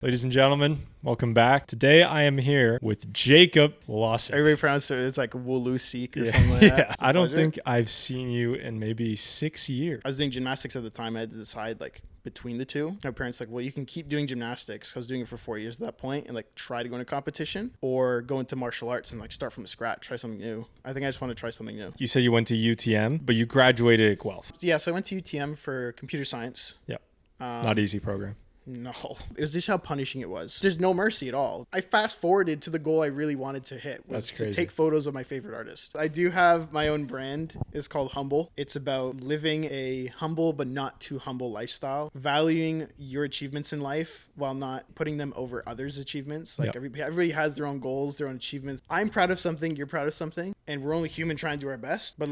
Ladies and gentlemen, welcome back. Today I am here with Jacob Wolosik. Everybody pronounces it, it's like Wolosik or something like that. Yeah. I don't think I've seen you in maybe 6 years. I was doing gymnastics at the time. I had to decide between the two. My parents well, you can keep doing gymnastics. I was doing it for 4 years at that point and try to go into competition or go into martial arts and start from scratch, try something new. I think I just want to try something new. You said you went to UTM, but you graduated at Guelph. Yeah, so I went to UTM for computer science. Yeah. Not easy program. No, it was just how punishing it was. There's no mercy at all. I fast forwarded to the goal I really wanted to hit, was to take photos of my favorite artists. I do have my own brand. It's called Humble. It's about living a humble but not too humble lifestyle, valuing your achievements in life while not putting them over others' achievements. Everybody has their own goals, their own achievements. I'm proud of something, you're proud of something, and we're only human trying to do our best, but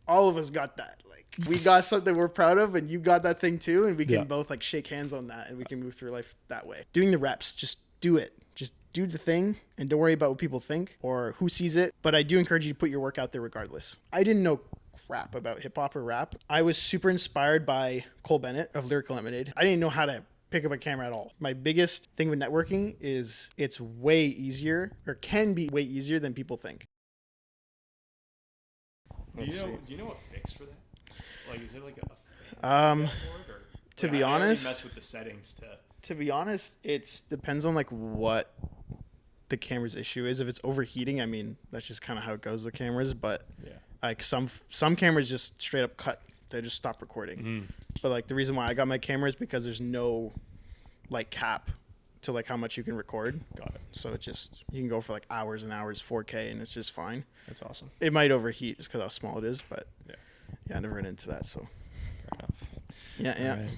all of us got that. We got something we're proud of, and you got that thing too, and we can both shake hands on that, and we can move through life that way. Doing the reps, just do it. Just do the thing, and don't worry about what people think or who sees it. But I do encourage you to put your work out there regardless. I didn't know crap about hip hop or rap. I was super inspired by Cole Bennett of Lyrical Lemonade. I didn't know how to pick up a camera at all. My biggest thing with networking is it's way easier, or can be way easier than people think. Do you know a fix for that? Is it to be honest, I mess with the settings to be honest, it depends on what the camera's issue is. If it's overheating, I mean, that's just kind of how it goes with cameras. But some cameras just straight up cut; they just stop recording. But the reason why I got my camera is because there's no cap to how much you can record. Got it. So it just, you can go for hours and hours, 4K, and it's just fine. That's awesome. It might overheat just because how small it is, but yeah, I never ran into that. So fair enough. Yeah. Right.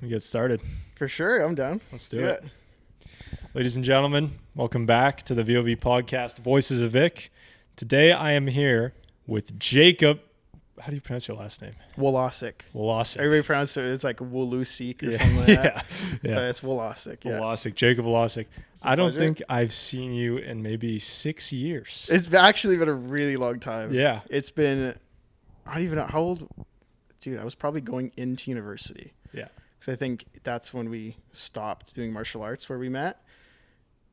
We get started. For sure, I'm down. Let's do it. Ladies and gentlemen, welcome back to the VoV podcast, Voices of Vic. Today I am here with Jacob. How do you pronounce your last name? Wolosik. Everybody pronounces it, it's like Wolosik or something like that. Yeah. But it's Wolosik. Yeah. Wolosik. Jacob Wolosik. I don't think I've seen you in maybe 6 years. It's actually been a really long time. Yeah. It's been, I don't even know how old. Dude, I was probably going into university. Yeah. Because I think that's when we stopped doing martial arts, where we met.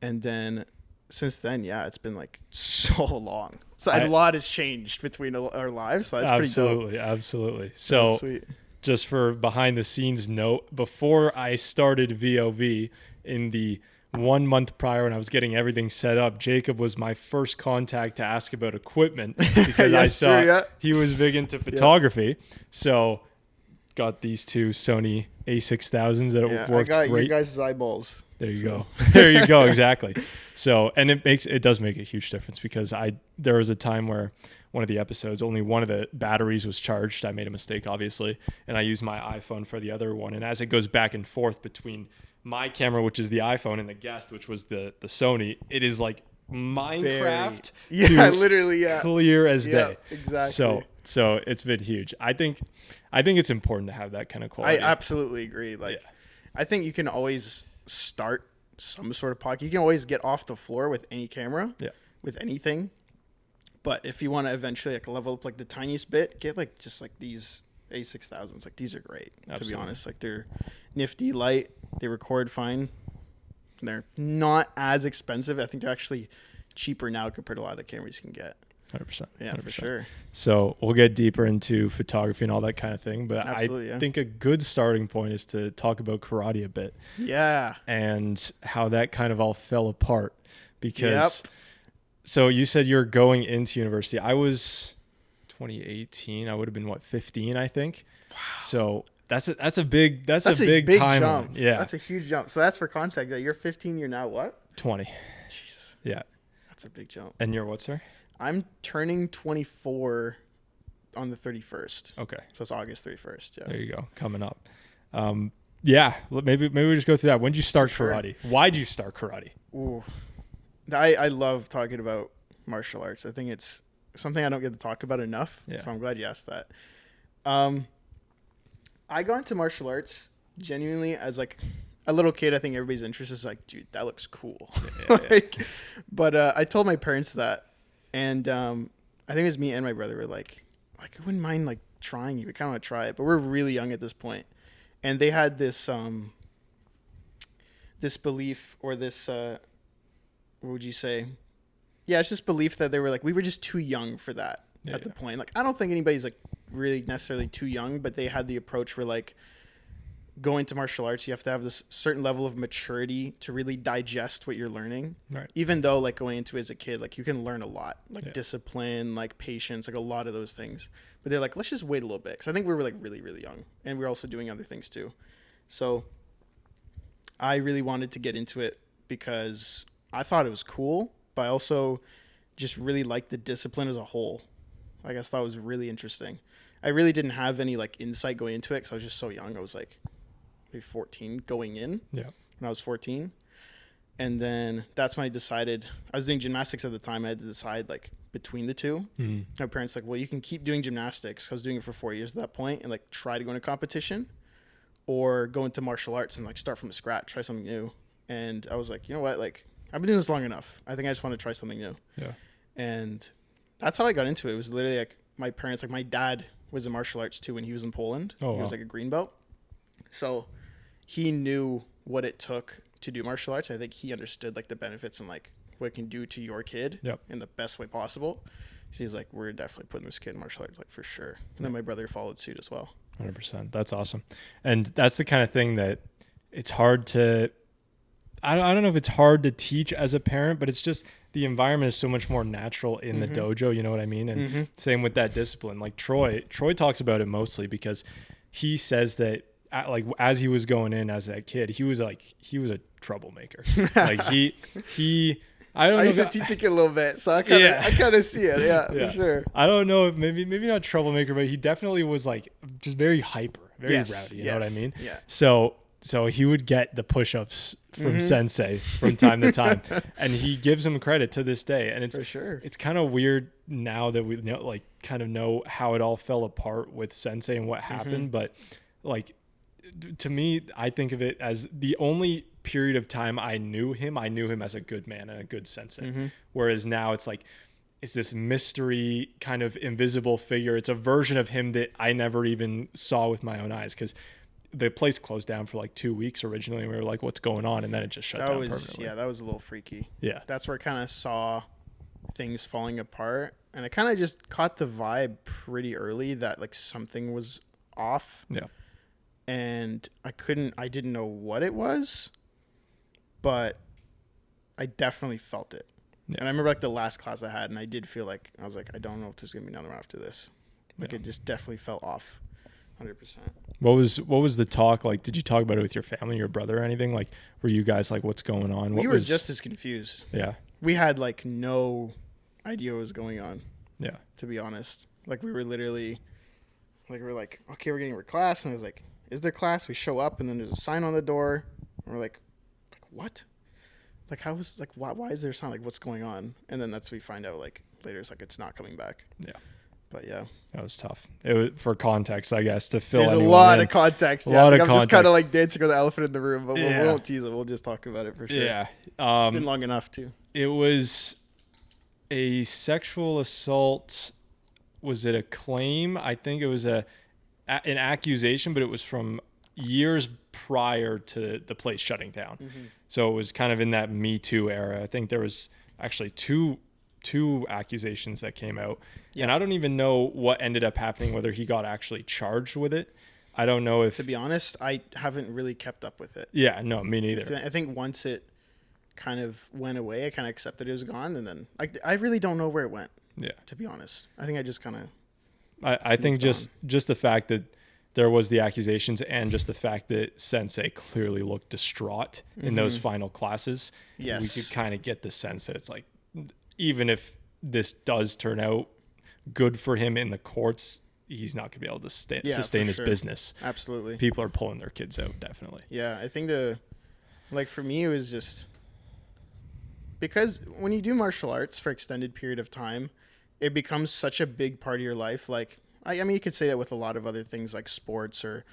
And then since then, it's been so long. So a lot has changed between our lives. So that's pretty dope. Absolutely. So just for behind the scenes note, before I started VoV in the 1 month prior when I was getting everything set up, Jacob was my first contact to ask about equipment because I saw he was big into photography. So got these two Sony A6000s that worked great. You guys' eyeballs. There you go. There you go. Exactly. So, and it does make a huge difference because there was a time where one of the episodes, only one of the batteries was charged. I made a mistake, obviously, and I used my iPhone for the other one. And as it goes back and forth between my camera, which is the iPhone, and the guest, which was the Sony, it is like Minecraft. Literally. Clear as day. Exactly. So it's been huge. I think it's important to have that kind of quality. I absolutely agree. I think you can always start some sort of podcast. You can always get off the floor with any camera, with anything. But if you want to eventually level up the tiniest bit, get just these A6000s. These are great. Absolutely. To be honest, they're nifty, light. They record fine. They're not as expensive. I think they're actually cheaper now compared to a lot of the cameras you can get. 100%. Yeah, 100%. For sure. So we'll get deeper into photography and all that kind of thing. But I think a good starting point is to talk about karate a bit. Yeah. And how that kind of all fell apart. Because, so you said you're going into university. I was 2018. I would have been, 15, I think. Wow. So that's a big time jump. Yeah. That's a huge jump. So that's for context. You're 15. You're now what? 20. Jesus. Yeah. That's a big jump. And you're what, sir? I'm turning 24 on the 31st. Okay. So it's August 31st. Yeah. There you go. Coming up. Maybe we just go through that. When did you start karate? Why'd you start karate? Ooh. I love talking about martial arts. I think it's something I don't get to talk about enough. Yeah. So I'm glad you asked that. I got into martial arts genuinely as a little kid. I think everybody's interest is dude, that looks cool. Yeah. But I told my parents that. And I think it was me and my brother were I wouldn't mind trying it. We kind of want to try it, but we're really young at this point. And they had this this belief or this, what would you say? Yeah, it's just belief that they were like, we were just too young for that at the point. Like, I don't think anybody's like really necessarily too young, but they had the approach where like going to martial arts, you have to have this certain level of maturity to really digest what you're learning. Right. Even though like going into it as a kid, like you can learn a lot, like discipline, like patience, like a lot of those things. But they're like, let's just wait a little bit. Because I think we were like really, really young. And we were also doing other things too. So I really wanted to get into it because I thought it was cool, but I also just really liked the discipline as a whole. I guess that was really interesting. I really didn't have any like insight going into it because I was just so young. I was like maybe 14 going in when I was 14. And then that's when I decided, I was doing gymnastics at the time. I had to decide like between the two. Mm-hmm. My parents like, well, you can keep doing gymnastics. I was doing it for 4 years at that point and like try to go into competition, or go into martial arts and like start from scratch, try something new. And I was like, you know what? Like I've been doing this long enough. I think I just want to try something new. Yeah. And that's how I got into it. It was literally like my parents, like my dad was in martial arts too when he was in Poland. He was like a green belt. So he knew what it took to do martial arts. I think he understood like the benefits and like what it can do to your kid in the best way possible. So he's like, we're definitely putting this kid in martial arts, like for sure. And then my brother followed suit as well. 100%. That's awesome. And that's the kind of thing that it's hard to, I don't know if it's hard to teach as a parent, but it's just the environment is so much more natural in the dojo. You know what I mean? And same with that discipline. Like Troy talks about it mostly because he says that like as he was going in as that kid, he was a troublemaker. Like he I used to teach a kid a little bit, so I kind of see it. Yeah, for sure. I don't know if maybe not troublemaker, but he definitely was like just very hyper, very rowdy. You know what I mean? Yeah. So he would get the push-ups from Sensei from time to time, and he gives him credit to this day. And it's for sure. It's kind of weird now that we know how it all fell apart with Sensei and what happened, but like to me, I think of it as the only period of time I knew him as a good man and a good sensei. Whereas now it's like, it's this mystery kind of invisible figure. It's a version of him that I never even saw with my own eyes, because the place closed down for like 2 weeks originally, and we were like, what's going on? And then it just shut down permanently. Yeah, that was a little freaky. Yeah. That's where I kind of saw things falling apart. And I kind of just caught the vibe pretty early that like something was off. Yeah. And I didn't know what it was, but I definitely felt it. Yeah. And I remember like the last class I had, and I did feel like, I was like, I don't know if there's going to be another one after this. Like it just definitely felt off 100%. What was the talk like? Did you talk about it with your family, your brother, or anything? Like, were you guys like, what's going on? We were just as confused. Yeah. We had like no idea what was going on. Yeah. To be honest. Like we were literally, like we were like, okay, we're getting our class. And it was like, is there class? We show up and then there's a sign on the door. And we're like what? Like how was like why is there a sign? Like what's going on? And then we find out like later it's like it's not coming back. Yeah. But yeah. That was tough. It was for context, I guess, to fill. There's a lot of context. Yeah. I'm just kind of like dancing with the elephant in the room, but we won't tease it. We'll just talk about it for sure. Yeah. It's been long enough too. It was a sexual assault. Was it a claim? I think it was an accusation, but it was from years prior to the place shutting down. So it was kind of in that Me Too era. I think there was actually two accusations that came out. And I don't even know what ended up happening, whether he got actually charged with it. I don't know if... To be honest, I haven't really kept up with it. Yeah, no, me neither. I think once it kind of went away, I kind of accepted it was gone, and then I really don't know where it went. Yeah. To be honest. I think I just kind of... I think just the fact that there was the accusations, and just the fact that Sensei clearly looked distraught in those final classes. Yes. We could kind of get the sense that it's like, even if this does turn out good for him in the courts, he's not going to be able to sustain his business. Absolutely. People are pulling their kids out, definitely. Yeah, I think for me, it was just because when you do martial arts for extended period of time, it becomes such a big part of your life. Like, I mean, you could say that with a lot of other things like sports or,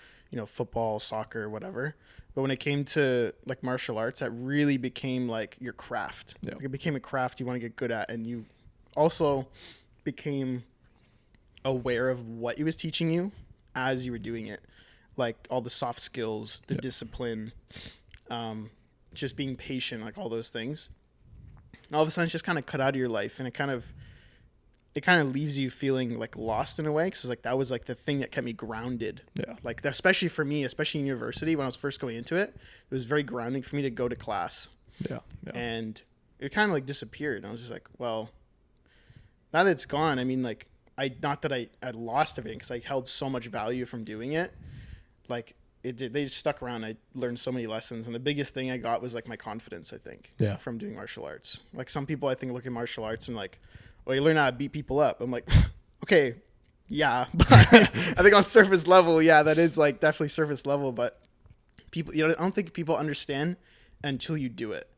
football, soccer, whatever. But when it came to like martial arts, that really became like your craft. Yeah. Like, it became a craft you want to get good at. And you also became aware of what he was teaching you as you were doing it. Like all the soft skills, the discipline, just being patient, like all those things. And all of a sudden it's just kind of cut out of your life, and it kind of leaves you feeling like lost in a way, because like that was like the thing that kept me grounded. Yeah. Like especially for me, especially in university when I was first going into it, it was very grounding for me to go to class. Yeah. And it kind of like disappeared. And I was just like, well, now that it's gone, I mean, like not that I lost everything, because I held so much value from doing it. Like they just stuck around. I learned so many lessons, and the biggest thing I got was like my confidence, I think, from doing martial arts. Like some people I think look at martial arts and like, well, you learn how to beat people up. I'm like, okay, yeah. But I think on surface level, yeah, that is like definitely surface level. But people, I don't think people understand until you do it.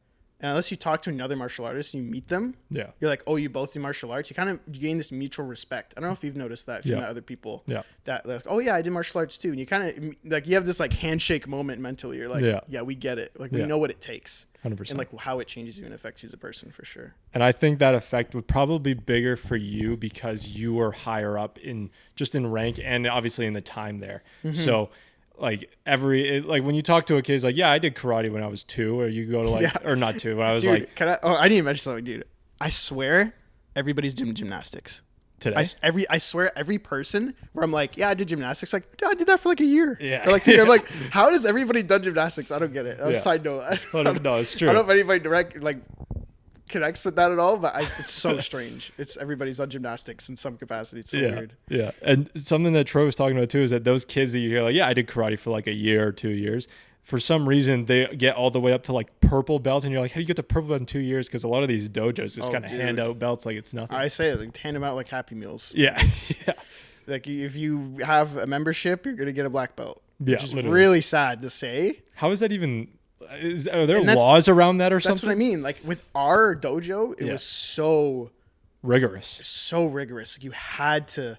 And unless you talk to another martial artist and you meet them, you're like, oh, you both do martial arts. You gain this mutual respect. I don't know if you've noticed that if you met other people. That they're like, oh yeah, I did martial arts too. And you kind of like, you have this like handshake moment mentally. You're like, yeah, we get it. Like we know what it takes. 100%. And like how it changes you and affects you as a person, for sure. And I think that effect would probably be bigger for you because you were higher up in rank and obviously in the time there. Mm-hmm. So like when you talk to a kid, it's like, yeah, I did karate when I was 2, or you go to like, or not 2, when I was dude, I need to mention something, dude. I swear everybody's doing gymnastics today. I swear every person where I'm like, yeah, I did gymnastics. Like, I did that for like a year. Yeah. Or like, I'm like, how does everybody done gymnastics? I don't get it. Side note. No, it's true. I don't know if anybody connects with that at all, but it's so strange. Everybody's done gymnastics in some capacity. It's so weird. Yeah. And something that Troy was talking about too is that those kids that you hear like, yeah, I did karate for like a year or 2 years. For some reason, they get all the way up to like purple belt, and you're like, how do you get to purple belt in 2 years? Because a lot of these dojos just kind of hand out belts like it's nothing. I say it, like hand them out like Happy Meals. Yeah. Like if you have a membership, you're gonna get a black belt. Yeah, which is really sad to say. How is that even? Are there laws around that or something? That's what I mean. Like with our dojo, it was so rigorous. So rigorous. Like you had to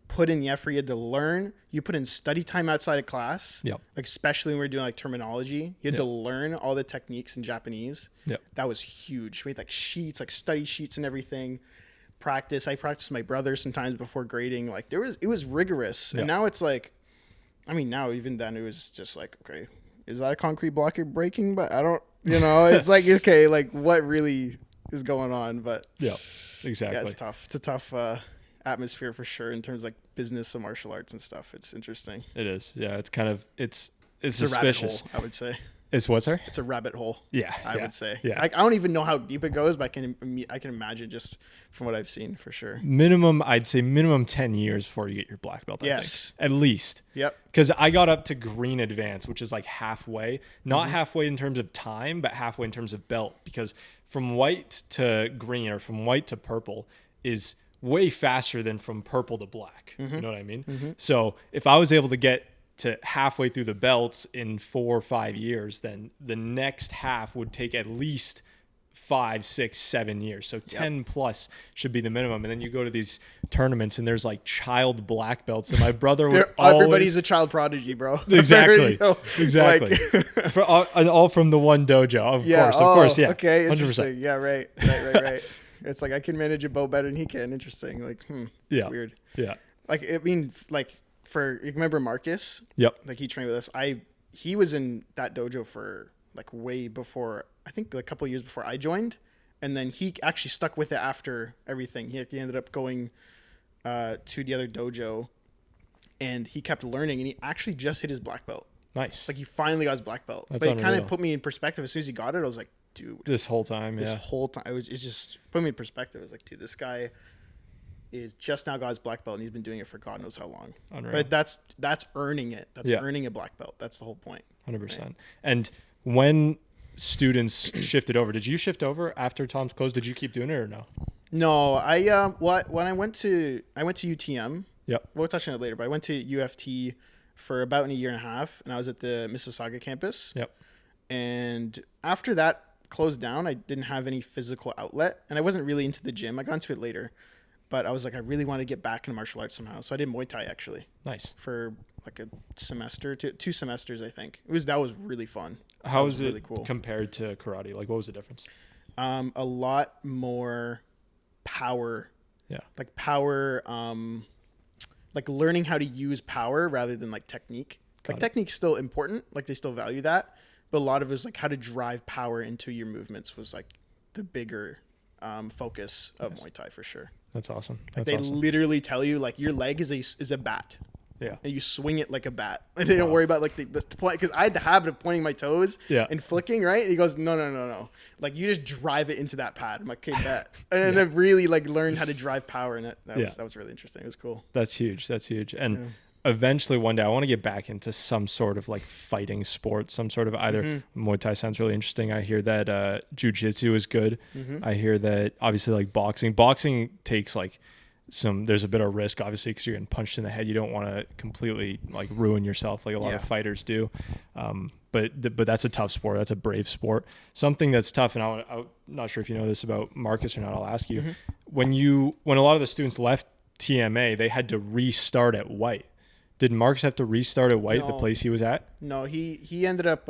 put in the effort. You had to learn. You put in study time outside of class. Yep. Like especially when we were doing like terminology, you had to learn all the techniques in Japanese. Yep. That was huge. We had like sheets, like study sheets and everything. I practiced with my brother sometimes before grading. Like it was rigorous. And now it's like, I mean, now even then it was just like, okay, is that a concrete block you're breaking? But I don't, it's like, okay, like what really is going on? But yeah, exactly. Yeah, it's tough. It's a tough atmosphere for sure in terms of like business and martial arts and stuff. It's interesting. It is. Yeah. It's kind of, it's suspicious. A rabbit hole, I would say. It's what, sir? It's a rabbit hole. Yeah. I would say. Yeah. I don't even know how deep it goes, but I can imagine just from what I've seen for sure. I'd say minimum 10 years before you get your black belt. Yes. I think. At least. Yep. Because I got up to green advance, which is like halfway. Not halfway in terms of time, but halfway in terms of belt. Because from white to green or from white to purple is way faster than from purple to black. You know what I mean? Mm-hmm. So if I was able to get to halfway through the belts in 4 or 5 years, then the next half would take at least 5, 6, 7 years. So 10 plus should be the minimum. And then you go to these tournaments and there's like child black belts. And my brother would everybody's a child prodigy, bro. Exactly. Exactly. All from the one dojo. Of course. Yeah. Okay. Interesting. 100%. Yeah. Right. It's like I can manage a bow better than he can. Interesting. Like, yeah. Weird. Yeah. Like, I mean, like, you remember Marcus? Yep. Like he trained with us. He was in that dojo for like way before, I think like a couple of years before I joined. And then he actually stuck with it after everything. He ended up going to the other dojo and he kept learning and he actually just hit his black belt. Nice. Like he finally got his black belt. That's but it unreal. kind of put me in perspective. As soon as he got it, I was like, dude. This whole time, it just put me in perspective. I was like, dude, this guy is just now got his black belt and he's been doing it for God knows how long. Unreal. But that's earning it. That's earning a black belt. That's the whole point. 100%. Right? And when students shifted over, did you shift over after Tom's closed? Did you keep doing it or no? No, when I went to UTM. Yep. We'll touch on it later, but I went to UofT for about a year and a half and I was at the Mississauga campus. Yep. And after that closed down, I didn't have any physical outlet and I wasn't really into the gym. I got into it later. But I was like, I really want to get back into martial arts somehow. So I did Muay Thai actually. Nice. For like a semester, 2 semesters, I think. That was really fun. How was it really cool compared to karate? Like, what was the difference? A lot more power. Yeah. Like power, like learning how to use power rather than like technique. Technique's still important. Like they still value that. but a lot of it was like how to drive power into your movements was like the bigger focus of Muay Thai for sure. That's awesome. Like they literally tell you like your leg is a bat. Yeah. And you swing it like a bat. And they don't worry about like the point, because I had the habit of pointing my toes and flicking, right? And he goes, no. Like you just drive it into that pad. I'm like, okay, bet. And then I really like learned how to drive power in it. That was really interesting. It was cool. That's huge. And eventually one day I want to get back into some sort of like fighting sport, some sort of either Muay Thai sounds really interesting. I hear that jiu-jitsu is good. I hear that obviously like boxing takes like there's a bit of risk obviously because you're getting punched in the head. You don't want to completely like ruin yourself like a lot of fighters do. But that's a tough sport. That's a brave sport. Something that's tough, and I'm not sure if you know this about Marcus or not, I'll ask you. When a lot of the students left TMA, they had to restart at white. Did Marcus have to restart at white, the place he was at? No, he ended up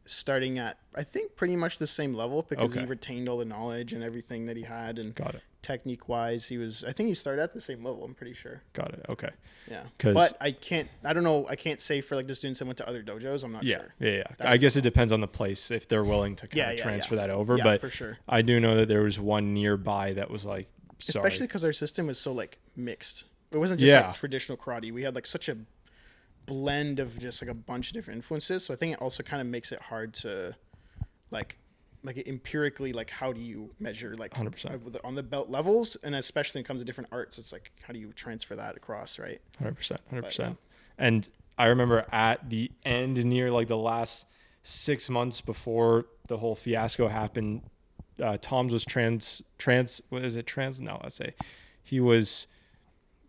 starting at, I think, pretty much the same level because he retained all the knowledge and everything that he had. And got it. Technique-wise, I think he started at the same level, I'm pretty sure. Got it. Okay. Yeah. But I can't say for like the students that went to other dojos, I'm not sure. Yeah. I guess it depends on the place if they're willing to kind of transfer that over. Yeah, but for sure. I do know that there was one nearby that was like, sorry. Especially because our system was so like mixed. It wasn't just like traditional karate. We had like such a blend of just like a bunch of different influences. So I think it also kind of makes it hard to like empirically, like how do you measure like 100% on the belt levels, and especially when it comes to different arts, it's like how do you transfer that across, right? 100%. And I remember at the end, near like the last 6 months before the whole fiasco happened, Tom's was he was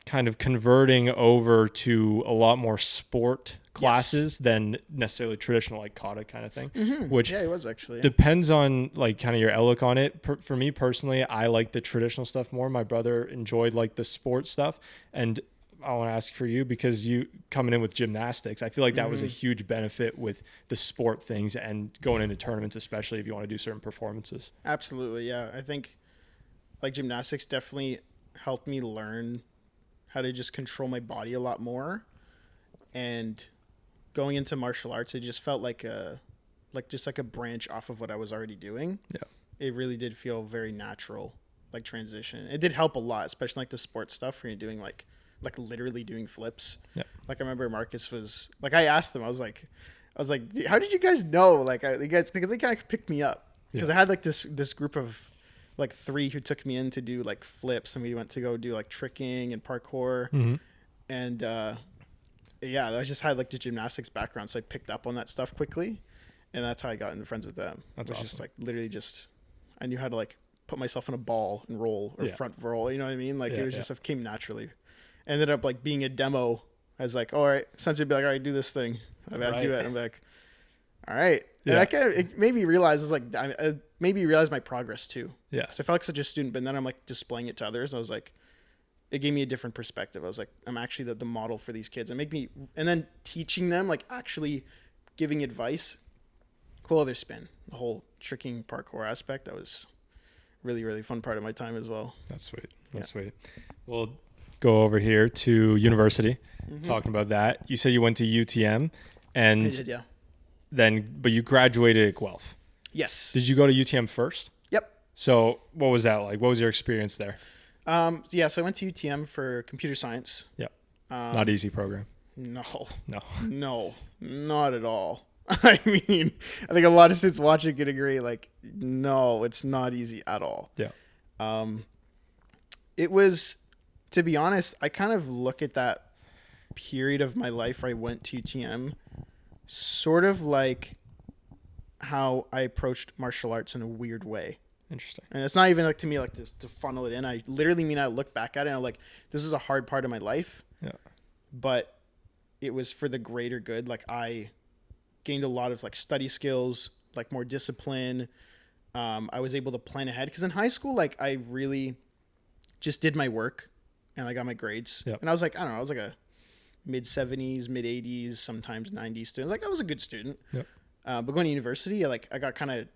kind of converting over to a lot more sport classes than necessarily traditional like kata kind of thing, which it was actually depends on like kind of your outlook on it. For me personally, I like the traditional stuff more. My brother enjoyed like the sports stuff, and I want to ask for you, because you coming in with gymnastics, I feel like that was a huge benefit with the sport things and going into tournaments, especially if you want to do certain performances. Absolutely. Yeah. I think like gymnastics definitely helped me learn how to just control my body a lot more. And going into martial arts, it just felt like a branch off of what I was already doing. Yeah. It really did feel very natural, like transition. It did help a lot, especially like the sports stuff where you're doing like literally doing flips. Yeah. Like I remember Marcus was like, I asked him, I was like, how did you guys know? Like because they kind of picked me up because I had like this group of like 3 who took me in to do like flips, and we went to go do like tricking and parkour. And I just had like the gymnastics background, so I picked up on that stuff quickly, and that's how I got into friends with them. That's awesome. Just like literally I knew how to like put myself in a ball and roll or front roll, you know what I mean? Like it was just it came naturally. Ended up like being a demo. I was like, all right, Sensei would be like, all right, do this thing. I'd do it. And I'm like, all right. And it made me realize my progress too. Yeah. So I felt like such a student, but then I'm like displaying it to others. I was like, it gave me a different perspective. I was like, I'm actually the model for these kids, and then teaching them, like actually giving advice. Cool other spin. The whole tricking parkour aspect, that was really, really fun part of my time as well. That's sweet. Sweet. We'll go over here to university, talking about that. You said you went to UTM, and I did, yeah. But you graduated at Guelph. Yes. Did you go to UTM first? Yep. So what was that like? What was your experience there? So I went to UTM for computer science. Yeah. Not easy program. No, not at all. I mean, I think a lot of students watching can agree, like, no, it's not easy at all. Yeah. It was, to be honest, I kind of look at that period of my life where I went to UTM sort of like how I approached martial arts in a weird way. Interesting. And it's not even like to me like to funnel it in. I literally mean I look back at it and I'm like, this is a hard part of my life. Yeah. But it was for the greater good. Like I gained a lot of like study skills, like more discipline. I was able to plan ahead because in high school, like I really just did my work and I got my grades. Yep. And I was like, I don't know, I was like a mid 70s, mid 80s, sometimes 90s student. Like I was a good student. Yep. But going to university, I got kind of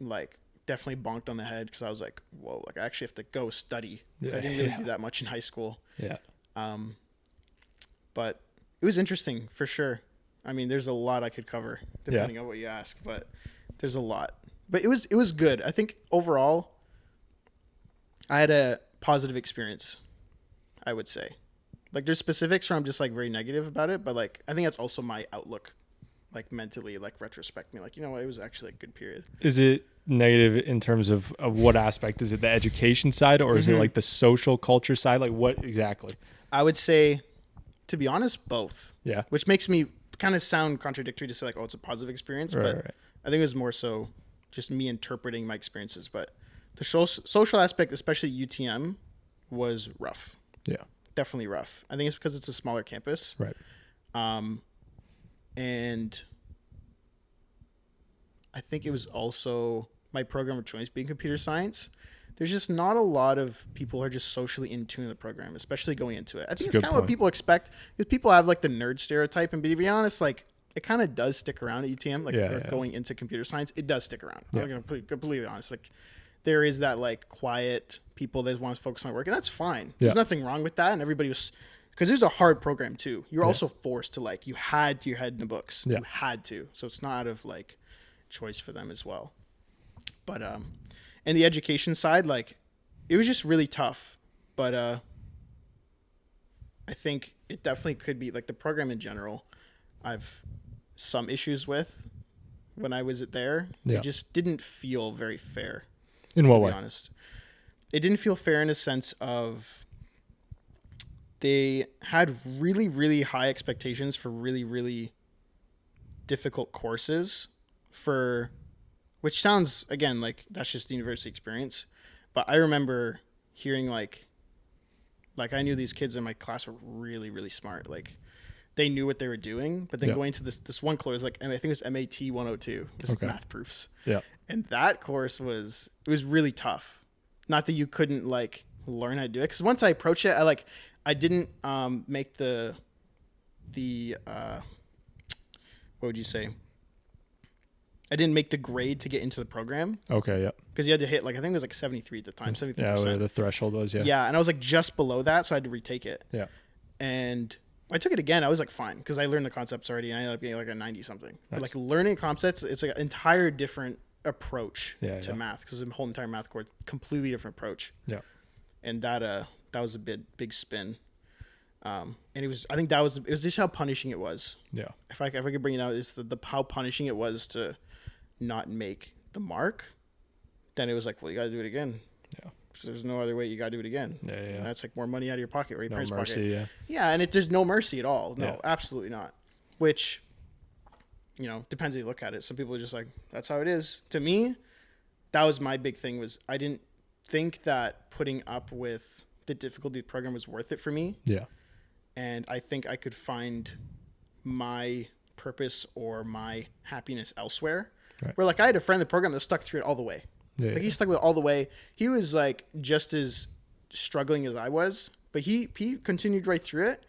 like definitely bonked on the head because I was like, whoa, like I actually have to go study. I didn't really do that much in high school. Yeah. But it was interesting for sure. I mean, there's a lot I could cover depending on what you ask, but there's a lot. But it was good. I think overall, I had a positive experience, I would say. Like, there's specifics where I'm just like very negative about it, but like I think that's also my outlook, like mentally, like retrospect me, like, you know what, it was actually a good period. Is it negative in terms of what aspect? Is it the education side, or is it like the social culture side? Like, what exactly? I would say, to be honest, both. Yeah. Which makes me kind of sound contradictory to say like, oh, it's a positive experience, but I think it was more so just me interpreting my experiences. But the social aspect, especially UTM, was rough. Yeah. Definitely rough. I think it's because it's a smaller campus. Right. And I think it was also my program of choice being computer science. There's just not a lot of people who are just socially in tune with the program, especially going into it. I think it's kind of what people expect, because people have like the nerd stereotype, and to be honest, like it kind of does stick around at UTM, like going into computer science, it does stick around. I'm going to be completely honest. Like there is that like quiet people that want to focus on work, and that's fine. There's nothing wrong with that, and everybody was, because it was a hard program too. You're also forced to like, you had to your head in the books. You had to. So it's not out of like choice for them as well. But and the education side, like it was just really tough. But I think it definitely could be like the program in general. I've some issues with when I was there. It just didn't feel very fair. In what way? To be honest, it didn't feel fair in a sense of they had really, really high expectations for really, really difficult courses for, which sounds, again, like that's just the university experience. But I remember hearing like I knew these kids in my class were really, really smart. Like they knew what they were doing, but then going to this one course, like, and I think it was MAT 102, it's like math proofs. Yeah. And that course was really tough. Not that you couldn't like learn how to do it. Because once I approached it, I didn't make the what would you say? I didn't make the grade to get into the program. Okay, yeah. Because you had to hit, like, I think it was like 73 at the time, 73%. Yeah, where the threshold was, Yeah, and I was like just below that, so I had to retake it. Yeah. And I took it again. I was like, fine, because I learned the concepts already, and I ended up getting like a 90 something. Nice. But like learning concepts, it's like an entire different approach to math, because the whole entire math course, completely different approach. Yeah. And that was a big spin. And it was just how punishing it was. Yeah. If I could bring it out, is the how punishing it was to not make the mark. Then it was like, well, you got to do it again. Yeah. So there's no other way. You got to do it again. Yeah. And that's like more money out of your pocket or your parents' pocket. Yeah. Yeah. And there's no mercy at all. No, absolutely not. Which, depends how you look at it. Some people are just like, that's how it is. To me, that was my big thing, was I didn't think that putting up with the difficulty of the program was worth it for me. Yeah. And I think I could find my purpose or my happiness elsewhere. Right. Where like I had a friend in the program that stuck through it all the way. Yeah, like he stuck with it all the way. He was like just as struggling as I was, but he continued right through it,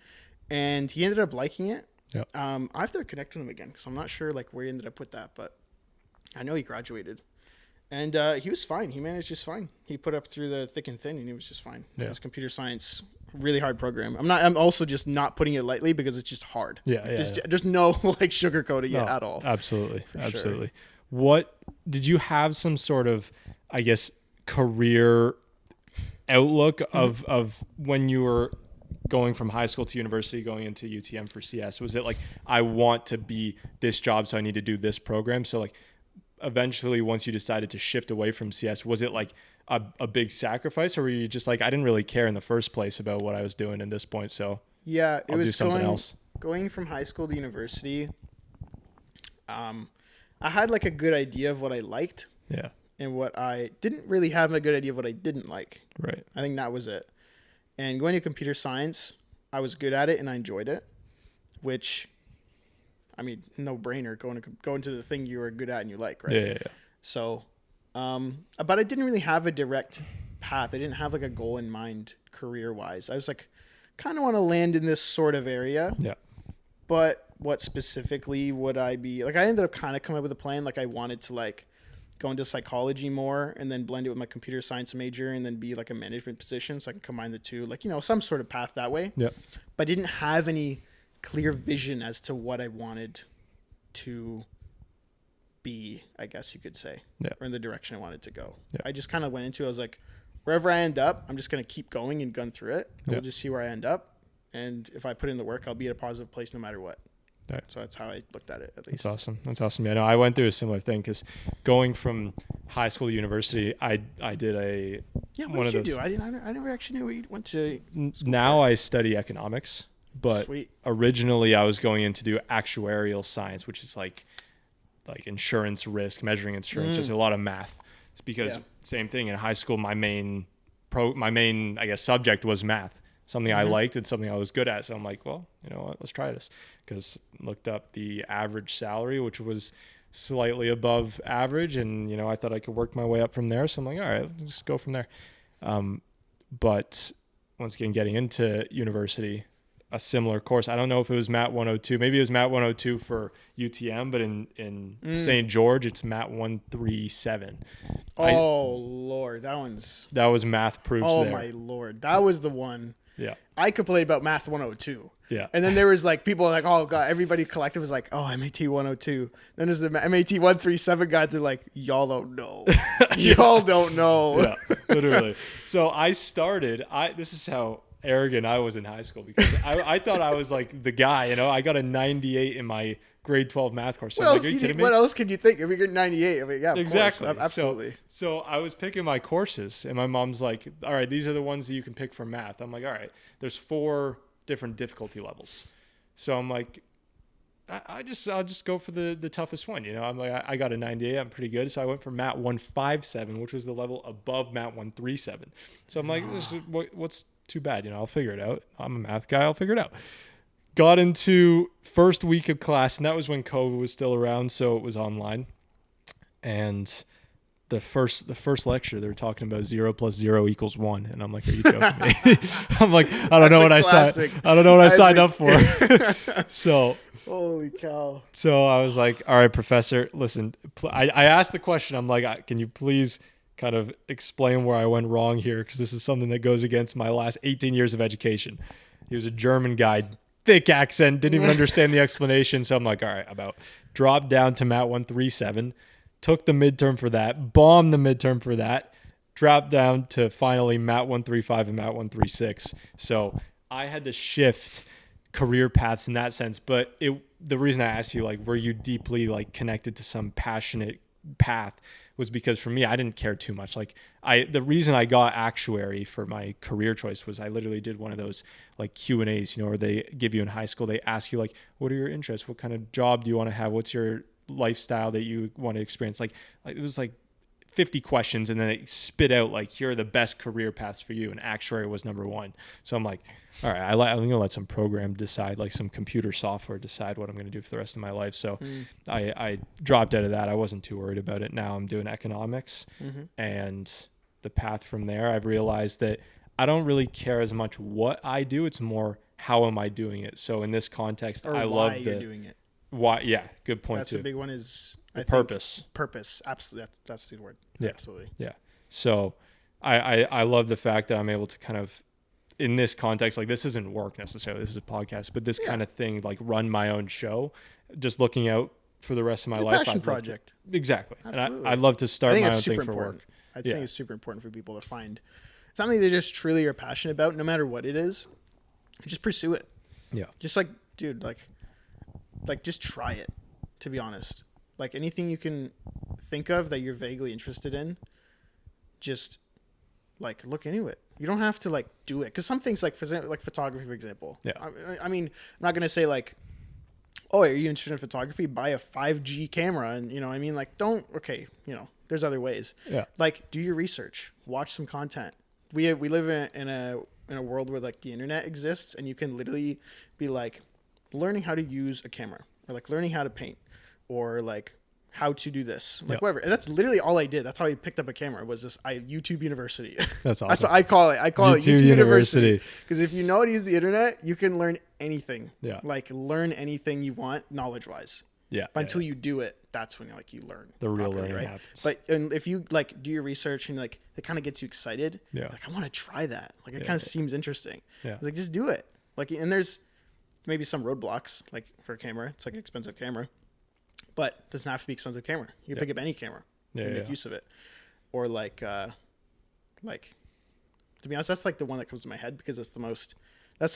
and he ended up liking it. Yeah. I have to connect with him again because I'm not sure like where he ended up with that, but I know he graduated, and he was fine. He managed just fine. He put up through the thick and thin, and he was just fine. Yeah. It was computer science. Really hard program. I'm also just not putting it lightly because it's just hard. There's no like sugarcoating it at all. Absolutely. Sure. What did you have some sort of, I guess, career outlook of when you were going from high school to university, going into UTM for CS? Was it like, I want to be this job, so I need to do this program? So like eventually once you decided to shift away from CS, was it like a big sacrifice, or were you just like, I didn't really care in the first place about what I was doing at this point, so yeah, I'll do something else. Going from high school to university, I had like a good idea of what I liked, and what I didn't really have a good idea of what I didn't like. Right. I think that was it. And going to computer science, I was good at it and I enjoyed it, which, I mean, no brainer, going to the thing you were good at and you like, right? Yeah. So, but I didn't really have a direct path. I didn't have like a goal in mind career wise. I was like, kind of want to land in this sort of area. Yeah. But what specifically would I be like? I ended up kind of coming up with a plan. Like I wanted to like go into psychology more and then blend it with my computer science major and then be like a management position, so I can combine the two, like, some sort of path that way. Yeah. But I didn't have any clear vision as to what I wanted to be, I guess you could say, or in the direction I wanted to go. I just kind of went into it. I was like, wherever I end up, I'm just going to keep going and gun through it. We'll just see where I end up. And if I put in the work, I'll be at a positive place no matter what. Right. So that's how I looked at it, at least. That's awesome. Yeah, no, I went through a similar thing because going from high school to university, I did a What did you do? I never actually knew what you went to. Now I study economics, but originally I was going in to do actuarial science, which is like insurance risk, measuring insurance. There's a lot of math. It's because same thing in high school. My main I guess subject was math. Something I liked and something I was good at. So I'm like, well, you know what, let's try this. Because looked up the average salary, which was slightly above average. And, you know, I thought I could work my way up from there. So I'm like, all right, let's just go from there. But once again, getting into university, a similar course. I don't know if it was Math 102. Maybe it was Math 102 for UTM, but in St. George, it's Math 137. Lord, that was math proofs. Oh, there. My Lord. That was the one. Yeah. I complained about Math 102. Yeah. And then there was like people like, oh God, everybody collective was like, oh, MAT 102. Then there's the MAT 137 guys are like, y'all don't know. Y'all don't know. Yeah, literally. So I started, this is how arrogant I was in high school because I thought I was like the guy, you know, I got a 98 in my grade 12 math course. So what else can you think? If you get 98, I mean, yeah, exactly. Of course. Absolutely. So I was picking my courses and my mom's like, all right, these are the ones that you can pick for math. I'm like, all right, there's 4 different difficulty levels. So I'm like, I'll just go for the toughest one. You know, I'm like, I got a 98. I'm pretty good. So I went for Math 157, which was the level above Math 137. So I'm like, what's too bad? You know, I'll figure it out. I'm a math guy. I'll figure it out. Got into first week of class, and that was when COVID was still around, so it was online. And the first lecture, they were talking about 0 + 0 = 1, and I'm like, "Are you joking me?" I'm like, I don't know what I signed up for. So, holy cow! So I was like, "All right, professor, listen." I asked the question. I'm like, "Can you please kind of explain where I went wrong here? Because this is something that goes against my last 18 years of education." He was a German guy. Thick accent, didn't even understand the explanation. So I'm like, all right, dropped down to Math 137, took the midterm for that, bombed the midterm for that, dropped down to finally Math 135 and Math 136. So I had to shift career paths in that sense. But the reason I asked you, like, were you deeply like connected to some passionate path was because for me, I didn't care too much. Like the reason I got actuary for my career choice was I literally did one of those like Q&As, you know, where they give you in high school, they ask you like, what are your interests? What kind of job do you want to have? What's your lifestyle that you want to experience? Like it was like 50 questions and then they spit out like, here are the best career paths for you. And actuary was number 1. So I'm like, all right, I'm going to let some program decide, like some computer software decide what I'm going to do for the rest of my life. So I dropped out of that. I wasn't too worried about it. Now I'm doing economics and the path from there, I've realized that I don't really care as much what I do. It's more, how am I doing it? So in this context, I love you're doing it. Why? Yeah. Good point. That's too. The big one is purpose. Purpose. Absolutely. That's the word. Yeah. Absolutely. Yeah. So I love the fact that I'm able to kind of, in this context, like this isn't work necessarily, this is a podcast, but this kind of thing, like run my own show, just looking out for the rest of my life. Passion project. Exactly. Absolutely. And I'd love to start my own thing for work. I think it's super important for people to find something they just truly are passionate about, no matter what it is. Just pursue it. Yeah. Just like, dude, like just try it, to be honest. Like anything you can think of that you're vaguely interested in, just like look into it. You don't have to like do it. Because some things like, for example, like photography, for example. Yeah. I mean, I'm not going to say like, oh, are you interested in photography? Buy a 5G camera. And you know, I mean, like you know, there's other ways. Yeah. Like do your research, watch some content. We live in a world where like the internet exists and you can literally be like learning how to use a camera or like learning how to paint or like how to do this, like whatever. And that's literally all I did. That's how I picked up a camera, was this YouTube University. That's awesome. That's what I call it. I call it YouTube University. Because if you know how to use the internet, you can learn anything. Yeah. Like learn anything you want knowledge-wise. Yeah. But until you do it, that's when like you learn. The real learning happens. But and if you like do your research and like it kind of gets you excited. Yeah. Like I want to try that. Like it kind of seems interesting. Yeah. It's like just do it. Like and there's maybe some roadblocks, like for a camera. It's like an expensive camera, but it doesn't have to be expensive camera. You can pick up any camera and make use of it. Or like, to be honest, that's like the one that comes to my head because that's the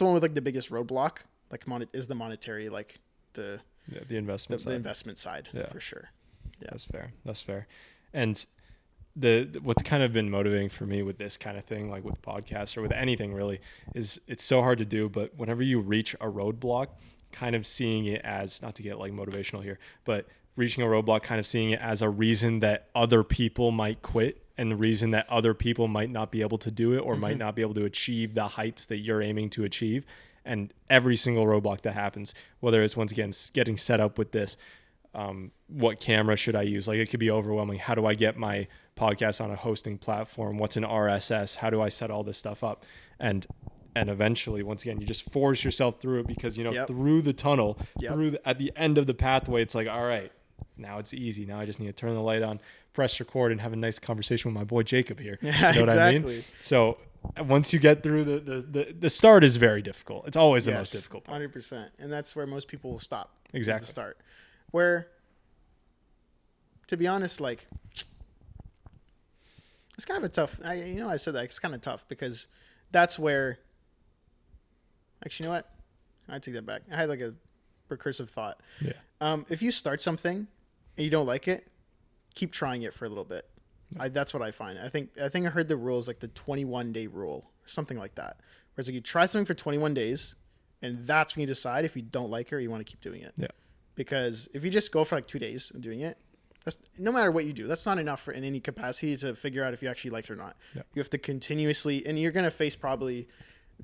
one with like the biggest roadblock, like is the monetary, like the investment side for sure. Yeah. That's fair. And what's kind of been motivating for me with this kind of thing, like with podcasts or with anything really, is it's so hard to do, but whenever you reach a roadblock, kind of seeing it as, not to get like motivational here, but reaching a roadblock, kind of seeing it as a reason that other people might quit and the reason that other people might not be able to do it or might not be able to achieve the heights that you're aiming to achieve. And every single roadblock that happens, whether it's once again getting set up with this, what camera should I use? Like it could be overwhelming. How do I get my podcast on a hosting platform? What's an RSS? How do I set all this stuff up? And eventually, once again, you just force yourself through it because, through the tunnel, at the end of the pathway, it's like, all right, now it's easy. Now I just need to turn the light on, press record, and have a nice conversation with my boy Jacob here. Yeah, you know what I mean? So once you get through the start is very difficult. It's always the most difficult part. 100%. And that's where most people will stop. Exactly. The start. Where, to be honest, like, it's kind of a tough, I said that, it's kind of tough because that's where, actually, you know what? I take that back. I had like a recursive thought. Yeah. If you start something and you don't like it, keep trying it for a little bit. That's what I find. I think I heard the rule is like the 21-day rule or something like that. Where it's like you try something for 21 days and that's when you decide if you don't like it or you want to keep doing it. Yeah. Because if you just go for like 2 days of doing it, that's, no matter what you do, that's not enough in any capacity to figure out if you actually like it or not. Yeah. You have to continuously, and you're going to face probably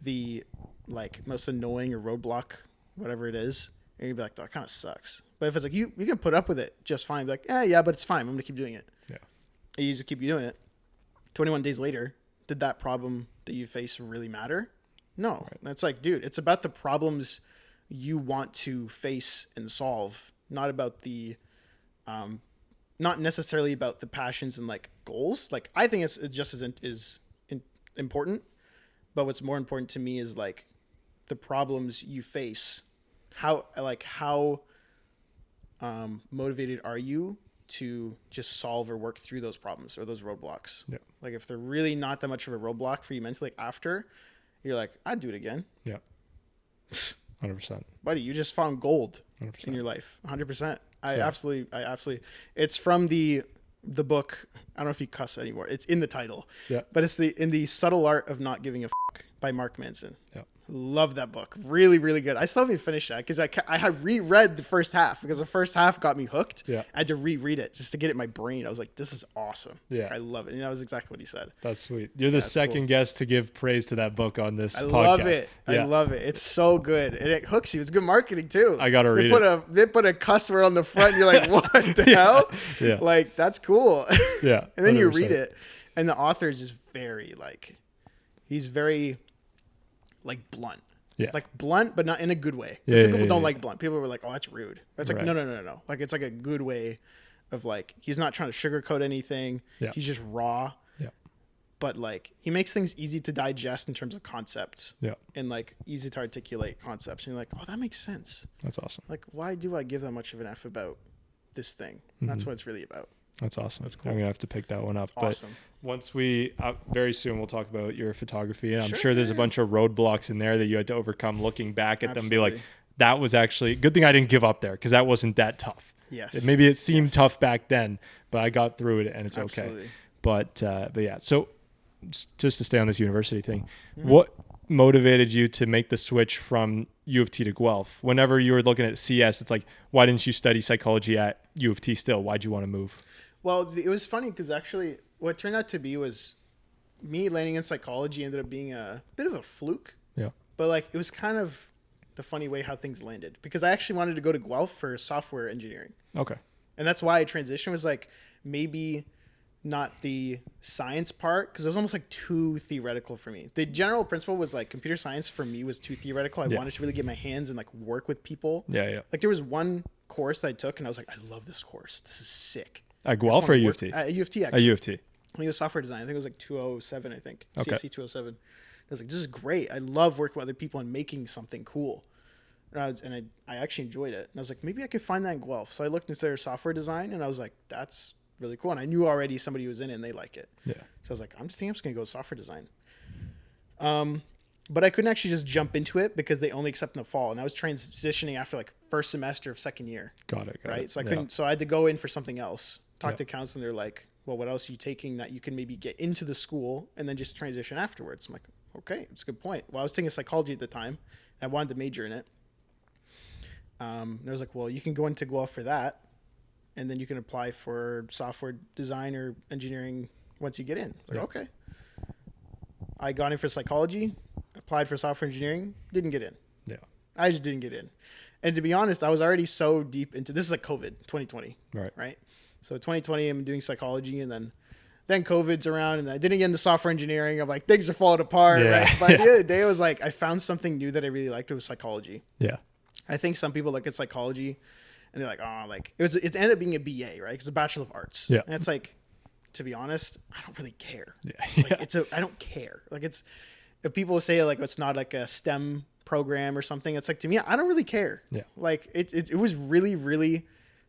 the like most annoying or roadblock, whatever it is. And you'll be like, that kind of sucks. But if it's like, you can put up with it just fine. Be like, yeah, but it's fine. I'm going to keep doing it. Yeah. And you just keep doing it. 21 days later, did that problem that you face really matter? No. Right. It's like, dude, it's about the problems you want to face and solve, not about the, not necessarily about the passions and like goals. Like I think it's just as important, but what's more important to me is like the problems you face. How motivated are you to just solve or work through those problems or those roadblocks? Yeah. Like if they're really not that much of a roadblock for you mentally, like after, you're like, I'd do it again. Yeah. 100%. Buddy, you just found gold 100%. In your life. 100%. I absolutely, it's from the book. I don't know if you cuss anymore. It's in the title. Yeah. But it's in the Subtle Art of Not Giving a Fuck by Mark Manson. Yeah. Love that book. Really, really good. I still haven't finished that because I had reread the first half because the first half got me hooked. Yeah. I had to reread it just to get it in my brain. I was like, this is awesome. Yeah. I love it. And that was exactly what he said. That's sweet. You're the second guest to give praise to that book on this podcast. Love it. Yeah. I love it. It's so good. And it hooks you. It's good marketing too. I got to read it. They put a cuss word on the front. And you're like, what the hell? Yeah. Like, that's cool. Yeah. And then 100%. You read it. And the author is just very he's very blunt. Yeah. Like blunt, but not in a good way. Yeah, some people don't like blunt. People were like, oh, that's rude. But it's like, no. Like, it's like a good way of like, he's not trying to sugarcoat anything. Yeah. He's just raw. Yeah. But like, he makes things easy to digest in terms of concepts. Yeah. And like, easy to articulate concepts. And you're like, oh, that makes sense. That's awesome. Like, why do I give that much of an F about this thing? And that's what it's really about. That's awesome. That's cool. I'm going to have to pick that one up. That's awesome. But once very soon we'll talk about your photography. And I'm sure there's a bunch of roadblocks in there that you had to overcome looking back at them and be like, that was actually, good thing I didn't give up there because that wasn't that tough. Yes. Maybe it seemed tough back then, but I got through it and it's okay. But yeah, so just to stay on this university thing, what motivated you to make the switch from U of T to Guelph? Whenever you were looking at CS, it's like, why didn't you study psychology at U of T still? Why'd you want to move? Well, it was funny because actually what it turned out to be was me landing in psychology ended up being a bit of a fluke. Yeah. But like, it was kind of the funny way how things landed because I actually wanted to go to Guelph for software engineering. Okay. And that's why I transitioned was like maybe not the science part because it was almost like too theoretical for me. The general principle was like computer science for me was too theoretical. I wanted to really get my hands and like work with people. Yeah. Like there was one course that I took and I was like, I love this course. This is sick. At Guelph or U of T? At U of T, actually. At U of T. I think it was software design. I think it was like 207, I think. Okay. CSE 207. I was like, this is great. I love working with other people and making something cool. I actually enjoyed it. And I was like, maybe I could find that in Guelph. So I looked into their software design, and I was like, that's really cool. And I knew already somebody who was in it and they like it. Yeah. So I was like, I'm just going to go software design. But I couldn't actually just jump into it because they only accept in the fall. And I was transitioning after like first semester of second year. Got it. Right. So I couldn't, so I had to go in for something else, talk to counselor. They're like, well, what else are you taking that you can maybe get into the school and then just transition afterwards? I'm like, okay, that's a good point. Well, I was taking psychology at the time. I wanted to major in it. There was like, well, you can go into Guelph for that, and then you can apply for software design or engineering once you get in. Like, okay. I got in for psychology, applied for software engineering, didn't get in. Yeah. I just didn't get in. And to be honest, I was already so deep into this is like COVID 2020. Right. So 2020, I'm doing psychology, and then COVID's around, and I didn't get into software engineering. I'm like, things are falling apart. Right. But at the end of the day, it was like I found something new that I really liked. It was psychology. Yeah. I think some people look at psychology and they're like, oh, like it ended up being a BA, right? It's a Bachelor of Arts. Yeah. And it's like, to be honest, I don't really care. Yeah. Like I don't care. Like if people say like it's not like a STEM program or something, it's like, to me, I don't really care. Yeah. Like it was really, really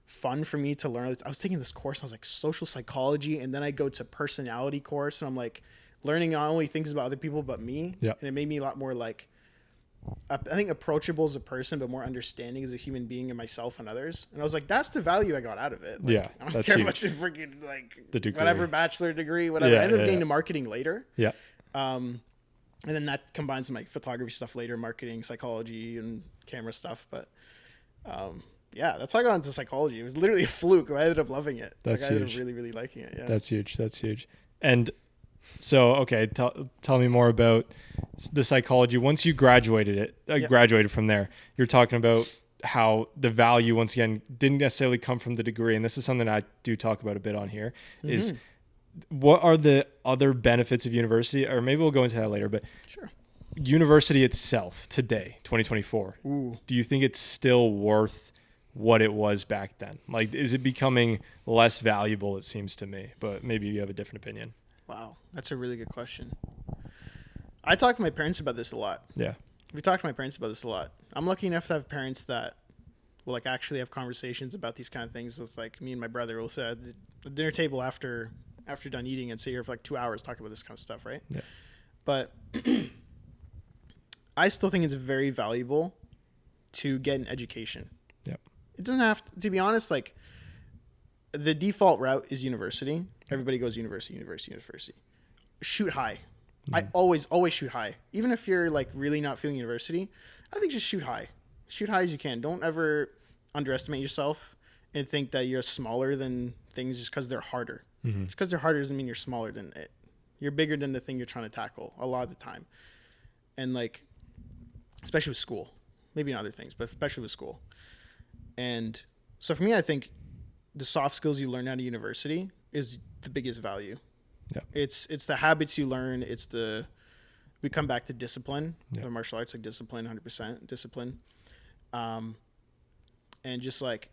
fun for me to learn. I was taking this course and I was like social psychology, and then I go to personality course and I'm like learning not only things about other people but me. Yeah. And it made me a lot more like, I think approachable as a person, but more understanding as a human being and myself and others. And I was like, that's the value I got out of it. Like, yeah, I don't care about the freaking like the degree. Whatever bachelor degree, whatever. I ended up getting to marketing later. Yeah. And then that combines with my photography stuff later, marketing, psychology, and camera stuff. But yeah, that's how I got into psychology. It was literally a fluke. I ended up loving it. That's huge. I ended up really, really liking it. Yeah. That's huge. That's huge. And so, okay, tell me more about the psychology. Once you graduated from there, you're talking about how the value, once again, didn't necessarily come from the degree. And this is something I do talk about a bit on here, is what are the other benefits of university? Or maybe we'll go into that later, but sure. University itself today, 2024, do you think it's still worth what it was back then? Like, is it becoming less valuable, it seems to me? But maybe you have a different opinion. Wow, that's a really good question. I talk to my parents about this a lot. Yeah. We talk to my parents about this a lot. I'm lucky enough to have parents that will like actually have conversations about these kind of things. With like me and my brother will sit at the dinner table after done eating and sit here for like 2 hours talking about this kind of stuff, right? Yeah. But I still think it's very valuable to get an education. Yeah. It doesn't have to be honest, like the default route is university. Everybody goes university. Shoot high. I always shoot high. Even if you're like really not feeling university, I think just shoot high. Shoot high as you can. Don't ever underestimate yourself and think that you're smaller than things just because they're harder. Mm-hmm. Just because they're harder doesn't mean you're smaller than it. You're bigger than the thing you're trying to tackle a lot of the time. And like, especially with school, maybe in other things, but especially with school. And so for me, I think the soft skills you learn out of university is the biggest value. Yeah. It's the habits you learn. We come back to discipline. Yeah. The martial arts, like discipline, 100% discipline. And just like,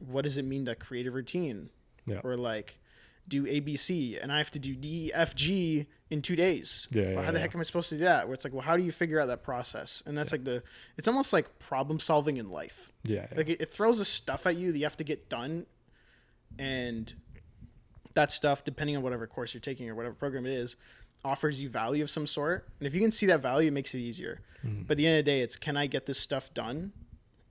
what does it mean to create a routine? Yeah. Or like do ABC and I have to do D, F, G in 2 days. Yeah. Well, how the heck am I supposed to do that? Where it's like, well, how do you figure out that process? And that's like it's almost like problem solving in life. Yeah. Like it throws the stuff at you that you have to get done. And that stuff, depending on whatever course you're taking or whatever program it is, offers you value of some sort. And if you can see that value, it makes it easier. Mm-hmm. But at the end of the day, it's can I get this stuff done?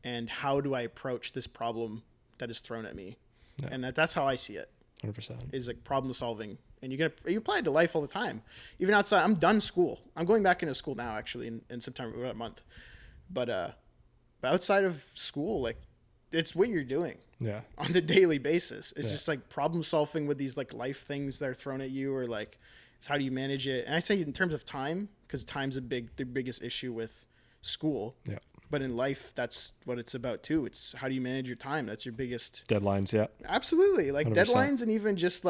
And how do I approach this problem that is thrown at me? Yeah. And that's how I see it. 100%. Is like problem solving. And you apply it to life all the time. Even outside, I'm done school. I'm going back into school now, actually, in September, about a month. But outside of school, like, it's what you're doing on the daily basis. It's just like problem solving with these like life things that are thrown at you, or like, it's how do you manage it? And I say in terms of time, because time's the biggest issue with school. Yeah. But in life, that's what it's about too. It's how do you manage your time? That's your biggest deadlines. Yeah, absolutely. Like 100%. Deadlines, and even just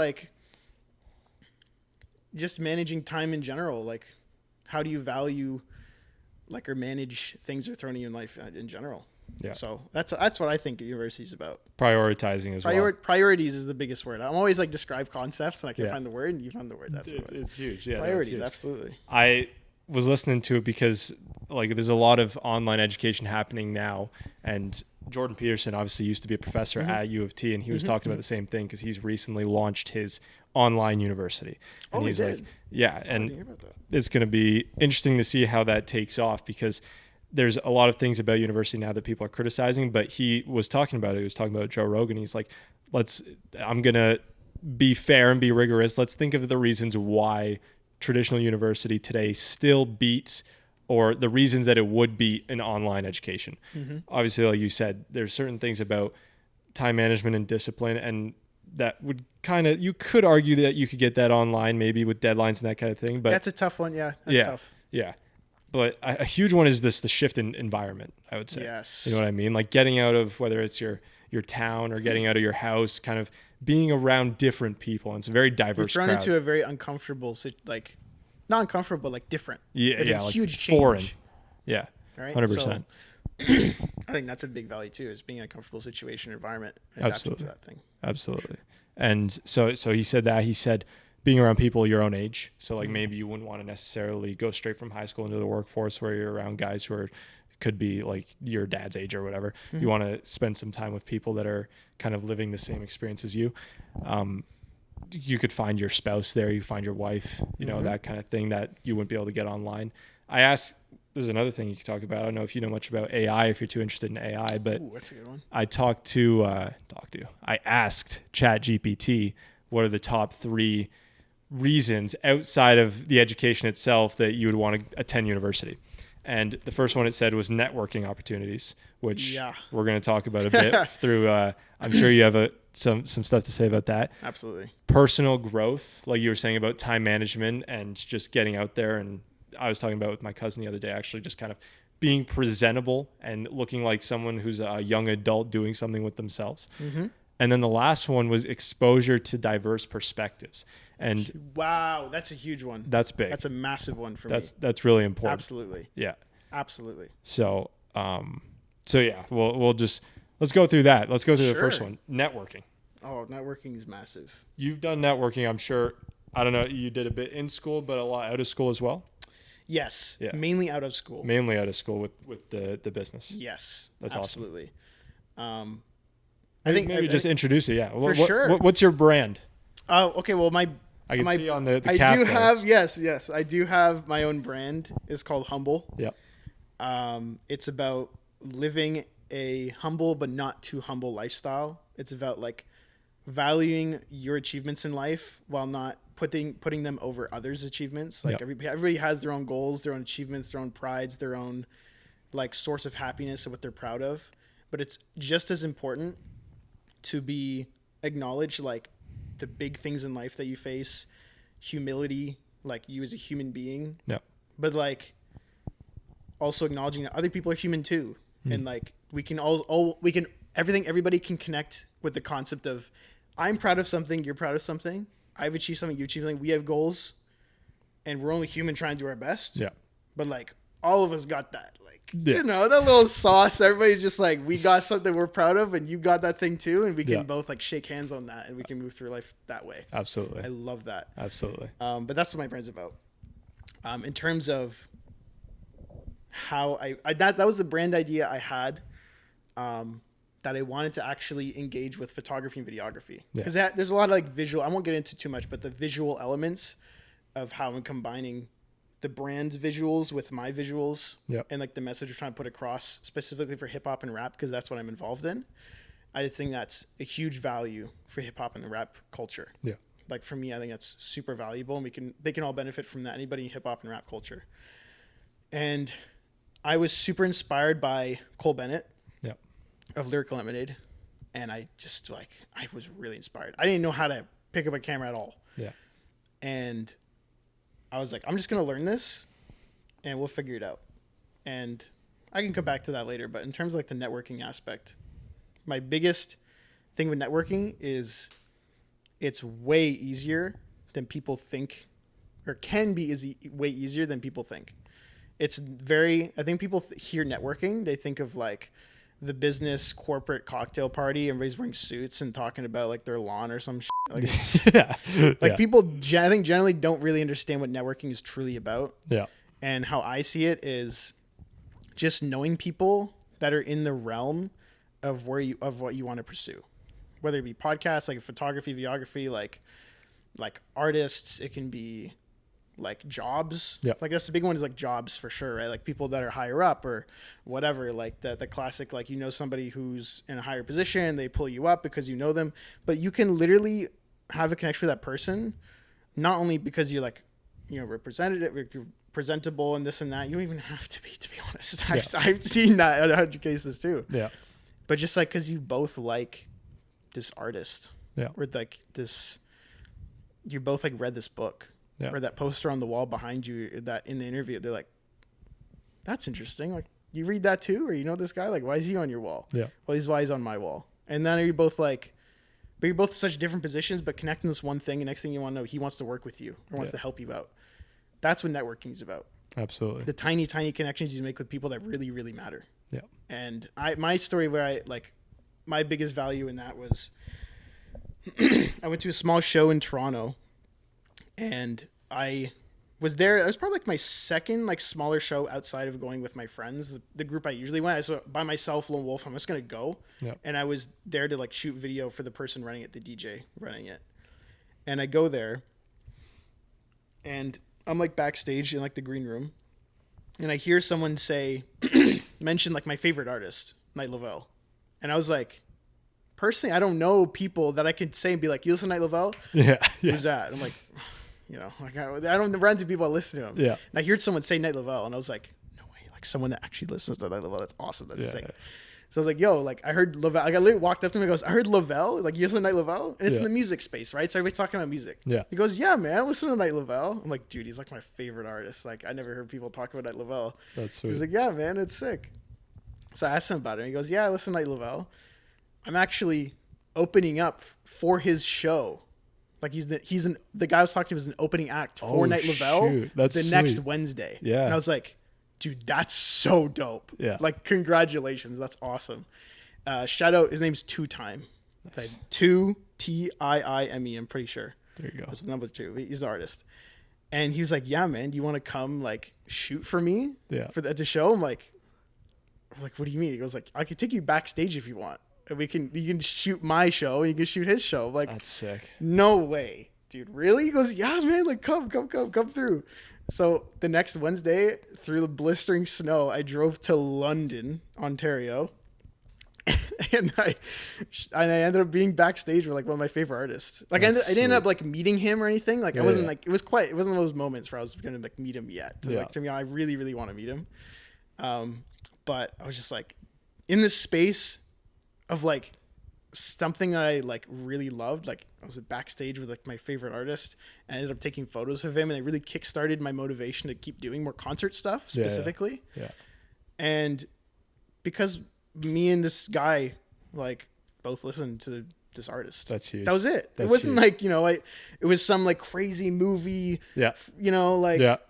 managing time in general. Like, how do you value, like, or manage things that are thrown in your life in general? Yeah. So that's what I think university is about. Prioritizing as well. Priorities is the biggest word. I'm always like describe concepts and I can't find the word, and you find the word. That's it's huge. Yeah, priorities, absolutely. was listening to it because like there's a lot of online education happening now, and Jordan Peterson obviously used to be a professor at U of T, and he was talking about the same thing because he's recently launched his online university. And he's like, yeah, and it's going to be interesting to see how that takes off because there's a lot of things about university now that people are criticizing, but he was talking about it. He was talking about Joe Rogan. He's like, I'm going to be fair and be rigorous. Let's think of the reasons why traditional university today still beats, or the reasons that it would beat an online education. Obviously, like you said, there's certain things about time management and discipline, and that would you could argue that you could get that online maybe with deadlines and that kind of thing. But that's a tough one. Yeah. That's tough. Yeah. But a huge one is the shift in environment, I would say. Yes. You know what I mean? Like getting out of, whether it's your town or getting out of your house, kind of being around different people. And it's a very diverse crowd. You're thrown into a very uncomfortable, like, not uncomfortable, like different. Yeah, like yeah, a like huge change. Foreign. Yeah, right? 100%. So, I think that's a big value too, is being in a comfortable situation environment, adapting to that thing. Absolutely. And so he said that. He said being around people your own age. So like maybe you wouldn't want to necessarily go straight from high school into the workforce where you're around guys who could be like your dad's age or whatever. You want to spend some time with people that are kind of living the same experience as you. You could find your spouse there, you find your wife, you know, that kind of thing that you wouldn't be able to get online. I asked, there's another thing you could talk about. I don't know if you know much about AI, if you're too interested in AI, but that's a good one. I asked ChatGPT, what are the top 3 reasons outside of the education itself that you would want to attend university? And the first one it said was networking opportunities, which we're going to talk about a bit through, I'm sure you have some stuff to say about that. Absolutely. Personal growth, like you were saying about time management and just getting out there. And I was talking about with my cousin the other day, actually just kind of being presentable and looking like someone who's a young adult doing something with themselves. And then the last one was exposure to diverse perspectives. And wow, that's a huge one. That's big. That's a massive one for me. That's really important. Absolutely. Yeah. Absolutely. So, yeah, let's go through that. Let's go through the first one, networking. Oh, networking is massive. You've done networking, I'm sure. I don't know, you did a bit in school, but a lot out of school as well? Yes. Yeah. Mainly out of school. Mainly out of school with the business. Yes. That's absolutely. Awesome. I think maybe just introduce it. Yeah. For sure. What's your brand? Oh, okay. Well, I can see on the cap. I do have, yes. I do have my own brand. It's called Humble. Yeah. It's about living a humble but not too humble lifestyle. It's about like valuing your achievements in life while not putting them over others' achievements. Like everybody has their own goals, their own achievements, their own prides, their own like source of happiness and what they're proud of. But it's just as important to be acknowledged, like the big things in life that you face, humility, like you as a human being. Yeah. But like also acknowledging that other people are human too. And like everybody can connect with the concept of I'm proud of something, you're proud of something. I've achieved something, you achieved something. We have goals and we're only human trying to do our best. Yeah. But like all of us got that. You know, that little sauce. Everybody's just like, we got something we're proud of and you got that thing too. And we can both like shake hands on that and we can move through life that way. Absolutely. I love that. Absolutely. But that's what my brand's about. In terms of how that was the brand idea I had, that I wanted to actually engage with photography and videography. Because there's a lot of like visual, I won't get into too much, but the visual elements of how I'm combining the brand's visuals with my visuals and like the message we're trying to put across specifically for hip hop and rap, because that's what I'm involved in. I think that's a huge value for hip hop and the rap culture. Yeah. Like for me, I think that's super valuable and they can all benefit from that. Anybody in hip hop and rap culture. And I was super inspired by Cole Bennett of Lyrical Lemonade. And I was really inspired. I didn't know how to pick up a camera at all. Yeah. And I was like, I'm just going to learn this and we'll figure it out. And I can come back to that later. But in terms of like the networking aspect, my biggest thing with networking is it's way easier than people think, or can be way easier than people think. I think people hear networking, they think of like the business corporate cocktail party. Everybody's wearing suits and talking about like their lawn or some shit. Like, people, I think generally don't really understand what networking is truly about. Yeah. And how I see it is just knowing people that are in the realm of what you want to pursue, whether it be podcasts, like photography, videography, like artists. It can be like jobs. Yep. Like that's the big one, is like jobs for sure, right? Like people that are higher up or whatever, like the classic, like, you know, somebody who's in a higher position, they pull you up because you know them, but you can literally have a connection with that person, not only because you're like, you know, representative, you're presentable and this and that. You don't even have to be honest. I've seen that in 100 cases too. Yeah. But just like, cause you both like this artist, yeah, or like this, you both like read this book, yeah, or that poster on the wall behind you, that in the interview, they're like, that's interesting. Like, you read that too? Or you know this guy? Like, why is he on your wall? Yeah. Well, why he's on my wall. And then you're both like, but you're both in such different positions, but connecting this one thing, and next thing you want to know, he wants to work with you or wants to help you out. That's what networking is about. Absolutely. The tiny, tiny connections you make with people that really, really matter. Yeah. And my story where I like, my biggest value in that was I went to a small show in Toronto, and I was there. It was probably like my second like smaller show outside of going with my friends. The group I usually went, I was by myself, lone wolf. I'm just going to go. Yep. And I was there to like shoot video for the person running it, the DJ running it. And I go there, and I'm like backstage in like the green room, and I hear someone say, mention like my favorite artist, Night Lavelle. And I was like, personally, I don't know people that I could say and be like, you listen to Night Lavelle? Yeah. Who's that? I'm like, you know, like I don't run into people that listen to him. Yeah. And I heard someone say Night Lavelle, and I was like, no way, like someone that actually listens to Night Lavelle. That's awesome. That's sick. Yeah. So I was like, yo, like I heard Lavelle. Like I literally walked up to him and goes, I heard Lavelle. Like, you listen to Night Lavelle? And it's in the music space, right? So everybody's talking about music. Yeah. He goes, yeah, man, I listen to Night Lavelle. I'm like, dude, he's like my favorite artist. Like, I never heard people talk about Night Lavelle. That's sweet. He's like, yeah, man, it's sick. So I asked him about it, and he goes, yeah, I listen to Night Lavelle. I'm actually opening up for his show. Like the guy I was talking to was an opening act for Night Lavelle next Wednesday. Yeah. And I was like, dude, that's so dope. Yeah. Like, congratulations. That's awesome. Shout out. His name's Two Time. Nice. 2 Tiime. I'm pretty sure. There you go. That's number 2. He's an artist. And he was like, yeah, man, do you want to come like shoot for me? Yeah. For the show? I'm like, what do you mean? He goes like, I could take you backstage if you want. And you can shoot my show and you can shoot his show. I'm like, that's sick. No way, dude. Really? He goes, yeah, man, like come through. So the next Wednesday, through the blistering snow, I drove to London, Ontario. And I ended up being backstage with like one of my favorite artists. Like I didn't end up like meeting him or anything. Like I wasn't like, it wasn't one of those moments where I was going to like meet him yet. Like to me, I really, really want to meet him. But I was just like in this space of like something that I like really loved. Like I was backstage with like my favorite artist, and I ended up taking photos of him, and it really kickstarted my motivation to keep doing more concert stuff specifically. Yeah. And because me and this guy like both listened to this artist. That's huge. That was it. That's it wasn't huge. like, you know, it was some like crazy movie. Yeah. You know, like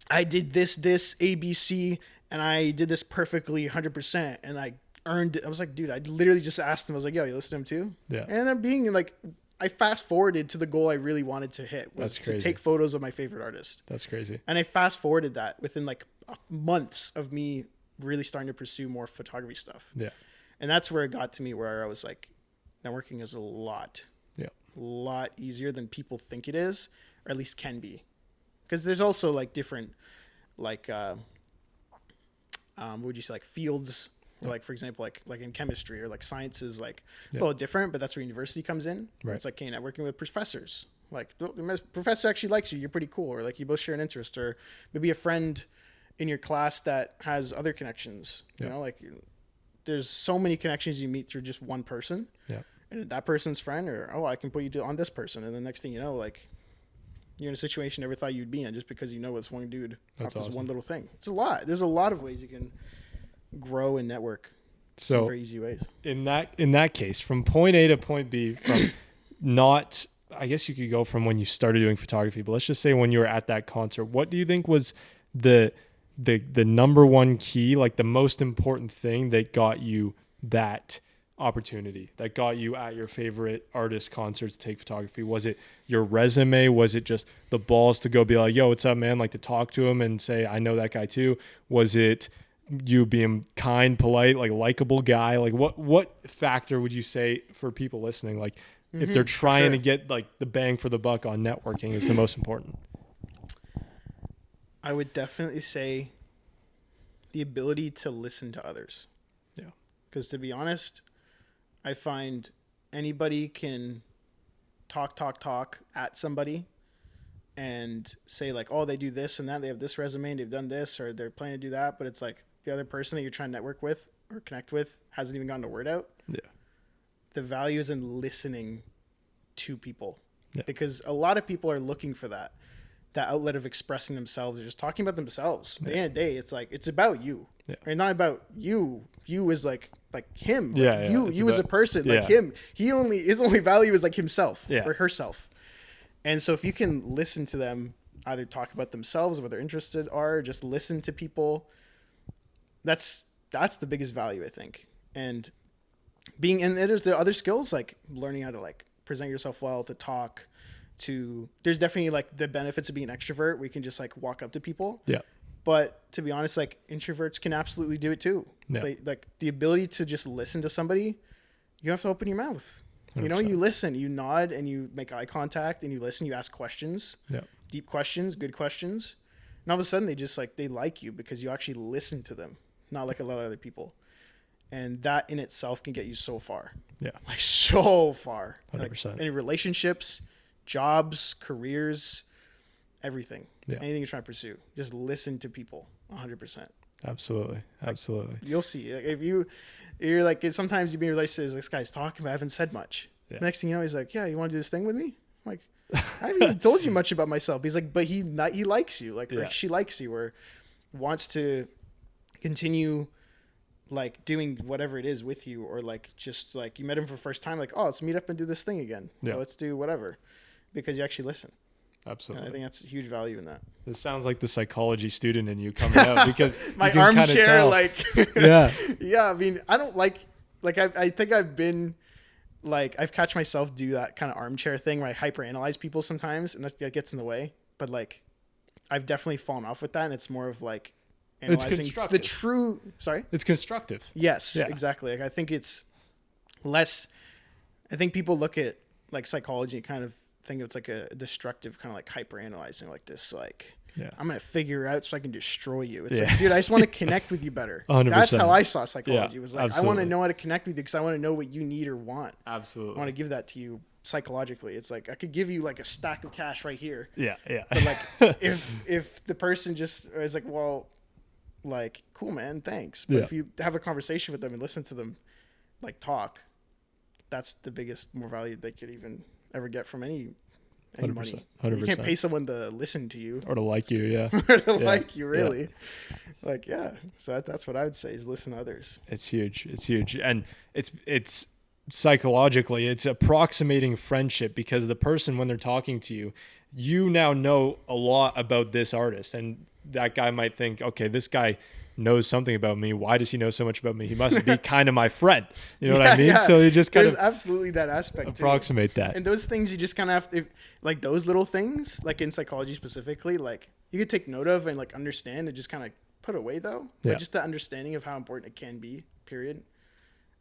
I did this ABC, and I did this perfectly 100%, and I earned it. I was like, dude, I literally just asked him. I was like, yo, you listen to him too? Yeah. And I'm being like, I fast forwarded to the goal I really wanted to hit, was to take photos of my favorite artist. That's crazy. And I fast forwarded that within like months of me really starting to pursue more photography stuff. Yeah. And that's where it got to me, where I was like, networking is a lot easier than people think it is, or at least can be. Because there's also like different, like, what would you say, like fields. Or like, for example, like in chemistry or like science is like a little different, but that's where university comes in. Right. It's like, okay, networking with professors. Like, the professor actually likes you. You're pretty cool. Or like you both share an interest, or maybe a friend in your class that has other connections. You know, like there's so many connections you meet through just one person. Yeah. And that person's friend, or, I can put you on this person. And the next thing you know, like you're in a situation you never thought you'd be in, just because you know it's one dude off this one little thing. It's a lot. There's a lot of ways you can grow and network in very easy ways. In that case, from point A to point B, from not, I guess you could go from when you started doing photography, but let's just say when you were at that concert, what do you think was the number one key, like the most important thing that got you that opportunity that got you at your favorite artist concerts to take photography? Was it your resume? Was it just the balls to go be like, yo, what's up, man? Like to talk to him and say, I know that guy too. Was it you being kind, polite, like likable guy? Like what factor would you say for people listening? Like if they're trying to get like the bang for the buck on networking is the most important? I would definitely say the ability to listen to others. Yeah. Because to be honest, I find anybody can talk at somebody and say like, oh, they do this and that, they have this resume and they've done this, or they're planning to do that. But it's like the other person that you're trying to network with or connect with hasn't even gotten the word out. Yeah. The value is in listening to people, because a lot of people are looking for that outlet of expressing themselves or just talking about themselves. At the end of the day, it's like, it's about you, and not about you. You is like him. Like you as a person, like him. His only value is like himself or herself. And so if you can listen to them, either talk about themselves, what they're interested are, just listen to people, that's the biggest value, I think. And there's the other skills, like learning how to like present yourself well, to talk, there's definitely like the benefits of being an extrovert. We can just like walk up to people. Yeah. But to be honest, like introverts can absolutely do it too. Yeah. Like the ability to just listen to somebody, you have to open your mouth. 100%. You know, you listen, you nod, and you make eye contact, and you listen, you ask questions, deep questions, good questions. And all of a sudden they like you because you actually listen to them, not like a lot of other people. And that in itself can get you so far. Yeah. Like so far. 100%. Like, in relationships, jobs, careers, everything. Yeah. Anything you're trying to pursue. Just listen to people 100%. Absolutely. Absolutely. Like, you'll see. Like, if you're like, sometimes you be realized this guy's talking, but I haven't said much. Yeah. Next thing you know, he's like, yeah, you want to do this thing with me? I'm like, I haven't even told you much about myself. He's like, but he likes you. Like, or she likes you, or wants to continue like doing whatever it is with you, or like just like you met him for the first time, like, oh, let's meet up and do this thing again. Yeah. Let's do whatever, because you actually listen. Absolutely. And I think that's a huge value in that. This sounds like the psychology student in you coming out, because my armchair, like, yeah. I mean, I don't like I think I've been like, I've catch myself do that kind of armchair thing where I hyperanalyze people sometimes, and that gets in the way. But like, I've definitely fallen off with that, and it's more of like analyzing it's constructive. The true. Sorry. It's constructive. Yes, exactly. Like, I think it's less. I think people look at like psychology and kind of think it's like a destructive kind of like hyper analyzing, like this, like, I'm going to figure out so I can destroy you. It's like, dude, I just want to connect with you better. 100%. That's how I saw psychology. It was like, absolutely. I want to know how to connect with you because I want to know what you need or want. Absolutely. I want to give that to you psychologically. It's like, I could give you like a stack of cash right here. Yeah. Yeah. But like, if the person just is like, well, like, cool, man, thanks. But if you have a conversation with them and listen to them, like, talk, that's the biggest more value they could even ever get from any 100%, money. 100%. You can't pay someone to listen to you or to like you, or to like you, really. Like, so that's what I would say, is listen to others. It's huge, and it's psychologically, it's approximating friendship, because the person, when they're talking to you, you now know a lot about this artist, and that guy might think, okay, this guy knows something about me. Why does he know so much about me? He must be kind of my friend. You know what I mean? Yeah. So you just kind of absolutely that aspect approximate too. That. And those things you just kind of have to, like those little things, like in psychology specifically, like you could take note of and like understand and just kind of put away though. Yeah. But just the understanding of how important it can be, period.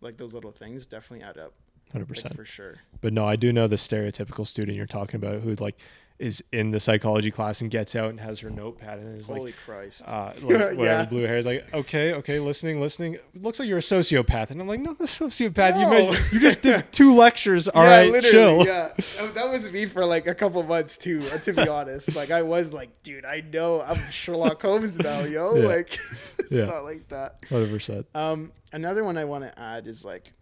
Like those little things definitely add up. 100%. Like, for sure. But no, I do know the stereotypical student you're talking about who like is in the psychology class and gets out and has her notepad and is Holy Christ. Like whatever, blue hair is like, okay, listening. It looks like you're a sociopath. And I'm like, not a sociopath. No. You just did 2 lectures. All right, chill. Yeah, that was me for like a couple months too, to be honest. Like I was like, dude, I know I'm Sherlock Holmes now, yo. Yeah. Like it's not like that. 100%. Another one I want to add is like,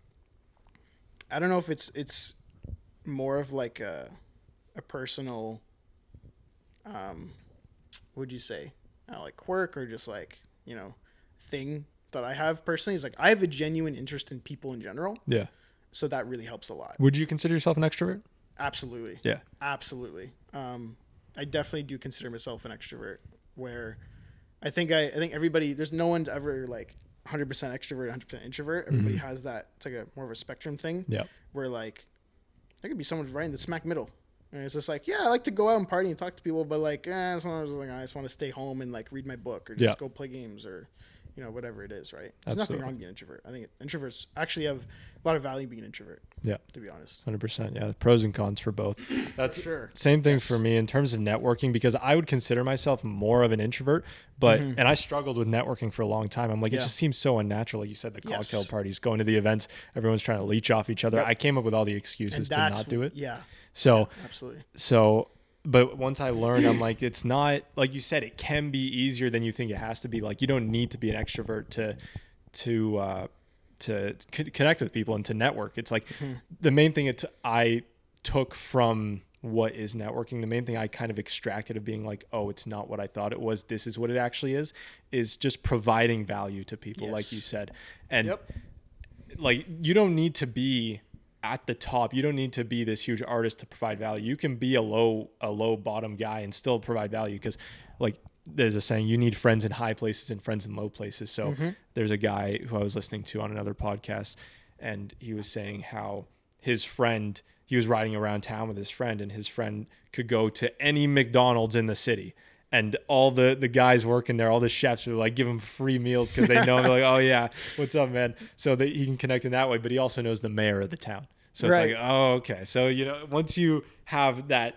I don't know if it's more of like a personal, would you say, like quirk, or just like, you know, thing that I have personally, is like I have a genuine interest in people in general. Yeah. So that really helps a lot. Would you consider yourself an extrovert? Absolutely. Yeah. Absolutely. I definitely do consider myself an extrovert, where I think everybody, there's no one's ever like 100% extrovert, 100% introvert. Everybody has that. It's like a more of a spectrum thing. Yeah. Where like there could be someone right in the smack middle. And it's just like, yeah, I like to go out and party and talk to people, but like, sometimes like, I just want to stay home and like read my book or just go play games or, whatever it is, right? There's nothing wrong being an introvert. I think introverts actually have a lot of value being an introvert. Yeah. To be honest. 100%. Yeah. Pros and cons for both. That's same thing for me in terms of networking, because I would consider myself more of an introvert, but, and I struggled with networking for a long time. I'm like, it just seems so unnatural. Like you said, the cocktail parties, going to the events, everyone's trying to leech off each other. I came up with all the excuses to not do it. Yeah. So, absolutely. So, but once I learned, I'm like, it's not, like you said, it can be easier than you think it has to be. Like, you don't need to be an extrovert to connect with people and to network. It's like the main thing I took from what is networking, the main thing I kind of extracted of being like, oh, it's not what I thought it was, this is what it actually is just providing value to people, like you said. And like, you don't need to be at the top. You don't need to be this huge artist to provide value. You can be a low bottom guy and still provide value, because like there's a saying, you need friends in high places and friends in low places. So there's a guy who I was listening to on another podcast, and he was saying how his friend, he was riding around town with his friend, and his friend could go to any McDonald's in the city, and all the guys working there, all the chefs would like give him free meals because they know him. They're like, oh yeah, what's up, man? So that he can connect in that way. But he also knows the mayor of the town. So it's like, oh, okay. So, once you have that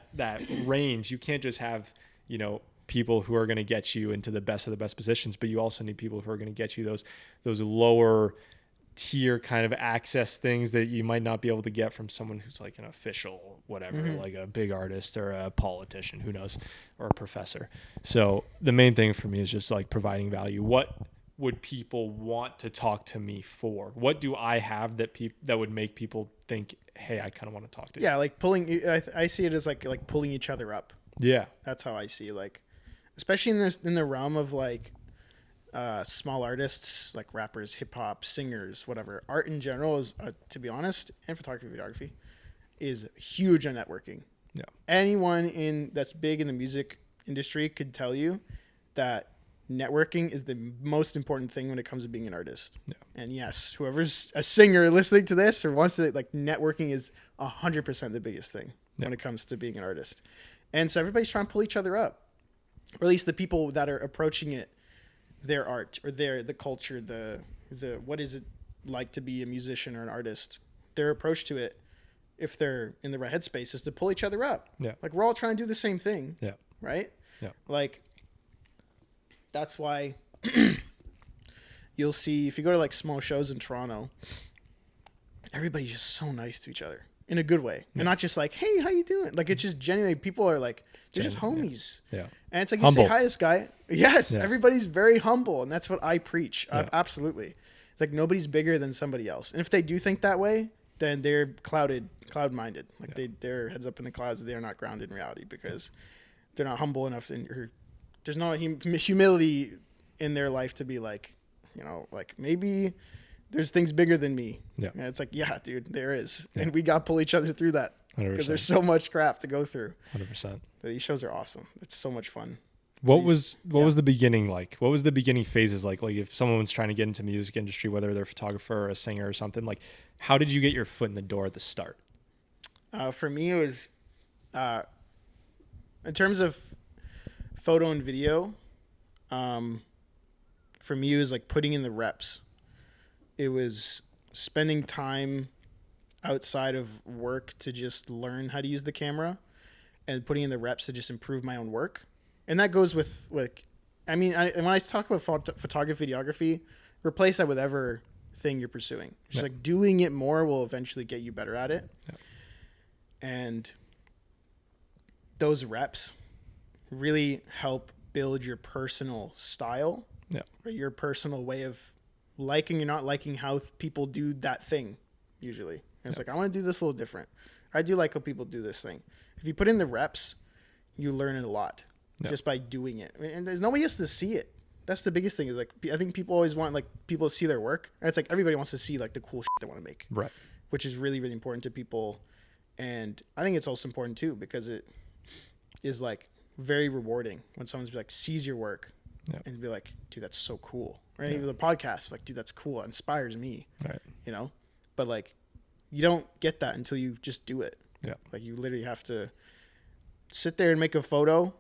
range, you can't just have, people who are going to get you into the best of the best positions, but you also need people who are going to get you those lower tier kind of access things that you might not be able to get from someone who's like an official, whatever, like a big artist or a politician, who knows, or a professor. So the main thing for me is just like providing value. What would people want to talk to me for? What do I have that would make people think, hey, I kind of want to talk to you? Yeah, like pulling. I see it as like pulling each other up. Yeah, that's how I see. Like, especially in the realm of like small artists, like rappers, hip hop, singers, whatever. Art in general is, to be honest, and photography, videography, is huge on networking. Yeah, anyone that's big in the music industry could tell you that networking is the most important thing when it comes to being an artist. Yeah. And yes, whoever's a singer listening to this or wants to, like, networking is 100% the biggest thing when it comes to being an artist. And so everybody's trying to pull each other up, or at least the people that are approaching it, their art or the culture, the what is it like to be a musician or an artist, their approach to it, if they're in the right headspace, is to pull each other up. Yeah. Like, we're all trying to do the same thing. Yeah. Right. Yeah. Like, that's why you'll see, if you go to like small shows in Toronto, everybody's just so nice to each other in a good way. And not just like, hey, how you doing? Like, it's just genuinely, people are like, they're just homies. Yeah. And it's like, humble. You say hi to this guy. Yes. Yeah. Everybody's very humble. And that's what I preach. Yeah. Absolutely. It's like, nobody's bigger than somebody else. And if they do think that way, then they're cloud-minded. Like, their heads up in the clouds. They're not grounded in reality, because they're not humble enough there's no humility in their life to be like, like, maybe there's things bigger than me. Yeah. And it's like, yeah, dude, there is. Yeah. And we got to pull each other through that, because there's so much crap to go through. 100%. But these shows are awesome. It's so much fun. What was the beginning like? What was the beginning phases like? Like, if someone was trying to get into the music industry, whether they're a photographer or a singer or something, like, how did you get your foot in the door at the start? For me, it was, in terms of photo and video, for me, it was like putting in the reps. It was spending time outside of work to just learn how to use the camera, and putting in the reps to just improve my own work. And that goes with, like, when I talk about photography, videography, replace that with whatever thing you're pursuing. Just like doing it more will eventually get you better at it. Yeah. And those reps really help build your personal style, or your personal way of liking or not liking how people do that thing usually. And it's like, I want to do this a little different. I do like how people do this thing. If you put in the reps, you learn it a lot just by doing it. And there's nobody else to see it. That's the biggest thing, is like, I think people always want like people to see their work. And it's like, everybody wants to see like the cool shit they want to make. Right. Which is really, really important to people. And I think it's also important too, because it is like very rewarding when someone's like sees your work and be like, dude, that's so cool. Or even the podcast, like, dude, that's cool. It inspires me. Right. You know, but like, you don't get that until you just do it. Yeah. Like, you literally have to sit there and make a photo,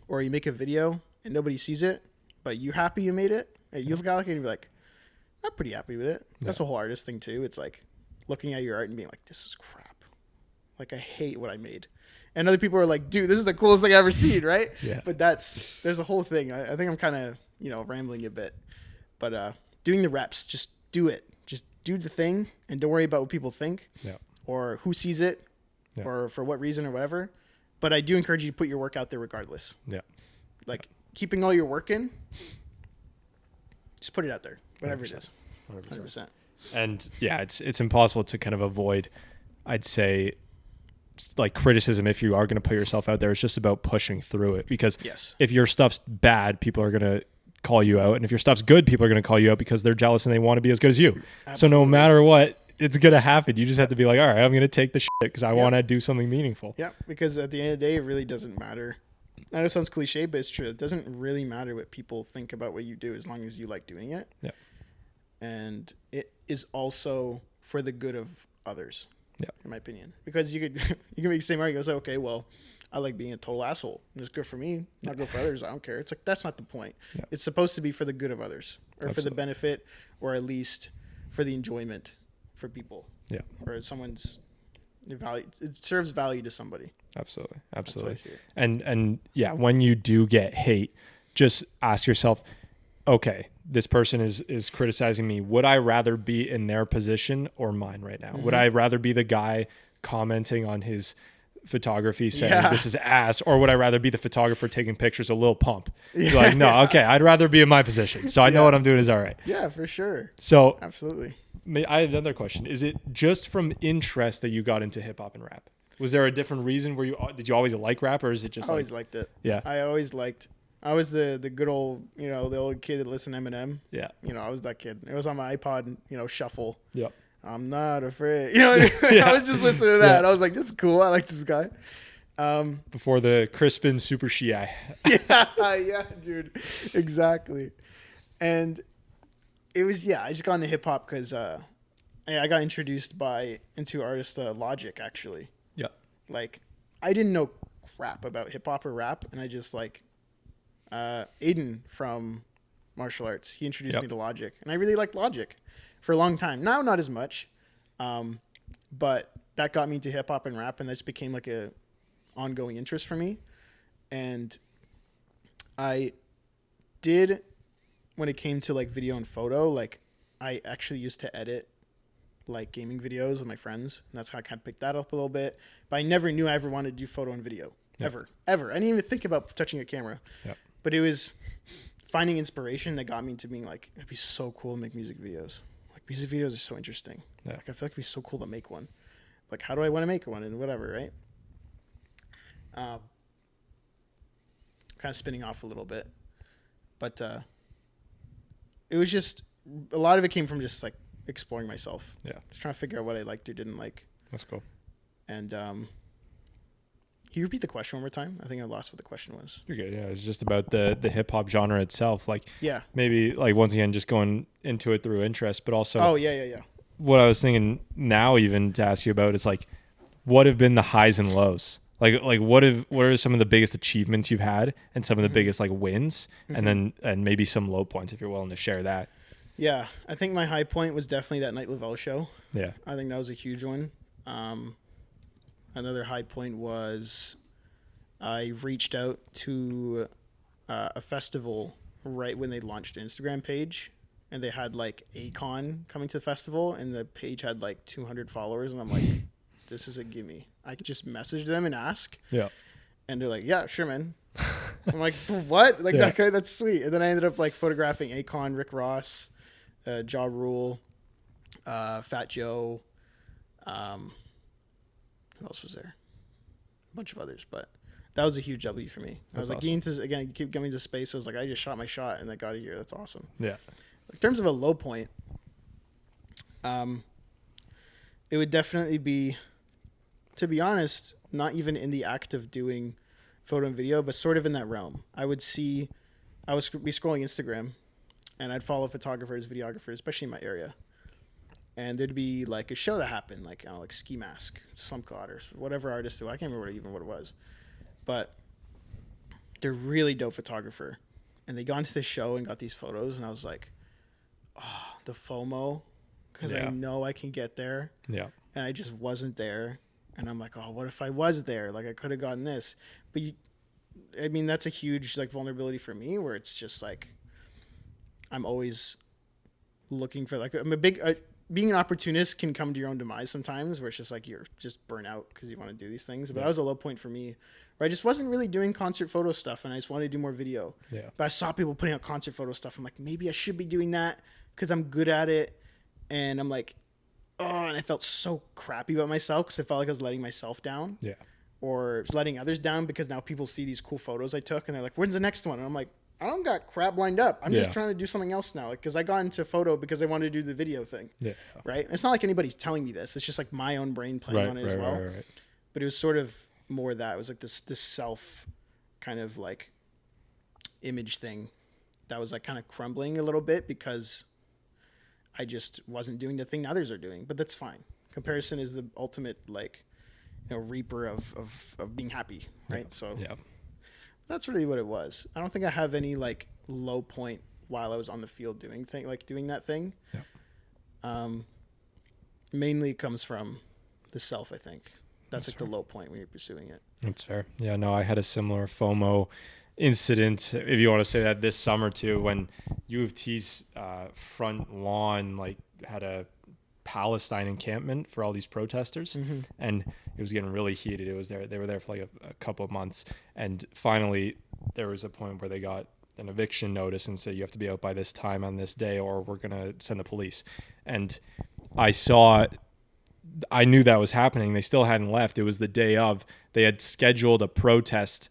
or you make a video and nobody sees it, but you're happy you made it. And you look at it and you're like, I'm pretty happy with it. That's the whole artist thing too. It's like looking at your art and being like, this is crap. Like, I hate what I made. And other people are like, dude, this is the coolest thing I've ever seen, right? Yeah. But there's a whole thing. I think I'm kind of, rambling a bit. But doing the reps, just do it. Just do the thing and don't worry about what people think or who sees it or for what reason or whatever. But I do encourage you to put your work out there regardless. Yeah. Like, keeping all your work in, just put it out there, whatever 100%. It is. 100%. And it's impossible to kind of avoid, I'd say, like, criticism if you are going to put yourself out there. It's just about pushing through it, because if your stuff's bad, people are going to call you out, and if your stuff's good, people are going to call you out because they're jealous and they want to be as good as you. Absolutely. So no matter what, it's going to happen. You just have to be like, all right, I'm going to take the shit because I want to do something meaningful. Yeah, because at the end of the day, it really doesn't matter. I know it sounds cliche, but it's true. It doesn't really matter what people think about what you do as long as you like doing it. Yeah. And it is also for the good of others. Yeah. In my opinion. Because you can make the same argument. Say, okay, well, I like being a total asshole. It's good for me, not good for others. I don't care. It's like, that's not the point. Yeah. It's supposed to be for the good of others, or for the benefit, or at least for the enjoyment for people. Yeah. Or someone's value. It serves value to somebody. Absolutely. And yeah, when you do get hate, just ask yourself, okay, this person is criticizing me. Would I rather be in their position or mine right now? Mm-hmm. Would I rather be the guy commenting on his photography saying this is ass, or would I rather be the photographer taking pictures of Lil Pump? You're like, no, okay, I'd rather be in my position. So I know what I'm doing is all right. Yeah, for sure. So absolutely. I have another question. Is it just from interest that you got into hip hop and rap? Was there a different reason where did you always like rap, or is it just I always liked it. Yeah. I was the good old, the old kid that listened to Eminem. Yeah. I was that kid. It was on my iPod, shuffle. Yep. I'm not afraid. I was just listening to that. I was like, this is cool. I like this guy. Before the Crispin Super Shiai. yeah, dude. Exactly. And it was, I just got into hip hop because I got introduced into artist Logic, actually. Yeah. Like, I didn't know crap about hip hop or rap, and I just Aiden from martial arts, he introduced me to Logic, and I really liked Logic for a long time. Now, not as much, but that got me into hip hop and rap, and this became like a ongoing interest for me. And I did, when it came to like video and photo, like I actually used to edit like gaming videos with my friends, and that's how I kind of picked that up a little bit. But I never knew I ever wanted to do photo and video. Ever. I didn't even think about touching a camera. Yep. But it was finding inspiration that got me into being like, it'd be so cool to make music videos. Like, music videos are so interesting. Yeah. Like, I feel like it'd be so cool to make one. Like, how do I want to make one and whatever, right? Kind of spinning off a little bit. But it was just, a lot of it came from just like exploring myself. Yeah. Just trying to figure out what I liked or didn't like. That's cool. And can you repeat the question one more time? I think I lost what the question was. You're good. Yeah, it's just about the hip hop genre itself. Like, maybe like once again, just going into it through interest, but also. Oh yeah. What I was thinking now, even to ask you about, is like, what have been the highs and lows? Like what are some of the biggest achievements you've had, and some of the biggest like wins, and maybe some low points if you're willing to share that. Yeah, I think my high point was definitely that Night Lavelle show. Yeah, I think that was a huge one. Another high point was I reached out to a festival right when they launched the Instagram page, and they had like Akon coming to the festival, and the page had like 200 followers, and I'm like, this is a gimme. I could just message them and ask. Yeah. And they're like, yeah, sure, man. I'm like, what? Like, that's sweet. And then I ended up like photographing Akon, Rick Ross, Ja Rule, Fat Joe, who else was there? A bunch of others, but that was a huge W for me. I was like, awesome. Keep getting to space. I was like, I just shot my shot and I got it here. That's awesome. Yeah. In terms of a low point, it would definitely be, to be honest, not even in the act of doing photo and video, but sort of in that realm. I would see I was be scrolling Instagram, and I'd follow photographers, videographers, especially in my area. And there'd be like a show that happened, like I don't know, like Ski Mask, Slump God, or whatever artist. I can't remember what it was, but they're really dope photographer, and they got into this show and got these photos, and I was like, oh, the FOMO, because I know I can get there, and I just wasn't there, and I'm like, oh, what if I was there? Like I could have gotten this, but I mean, that's a huge like vulnerability for me, where it's just like I'm always looking for like I'm a big. Being an opportunist can come to your own demise sometimes, where it's just like you're just burnt out because you want to do these things. But that was a low point for me, where I just wasn't really doing concert photo stuff, and I just wanted to do more video. But I saw people putting out concert photo stuff. I'm like, maybe I should be doing that because I'm good at it. And I'm like, oh, and I felt so crappy about myself because I felt like I was letting myself down. Or letting others down because now people see these cool photos I took, and they're like, when's the next one? And I'm like, I don't got crap lined up. I'm just trying to do something else now. Like, cause I got into photo because I wanted to do the video thing. Right. And it's not like anybody's telling me this. It's just like my own brain playing on it as well. Right. But it was sort of more that it was like this self kind of like image thing that was like kind of crumbling a little bit because I just wasn't doing the thing others are doing, but that's fine. Comparison is the ultimate, like, reaper of being happy. Right. So that's really what it was. I don't think I have any like low point while I was on the field doing that thing. Mainly comes from the self, I think. That's like fair. The low point when you're pursuing it. That's fair. Yeah, no, I had a similar FOMO incident, if you want to say that, this summer too, when U of T's front lawn like had a Palestine encampment for all these protesters, and it was getting really heated. They were there for like a couple of months, and finally there was a point where they got an eviction notice and said you have to be out by this time on this day or we're gonna send the police. And I knew that was happening. They still hadn't left. It was the day of. They had scheduled a protest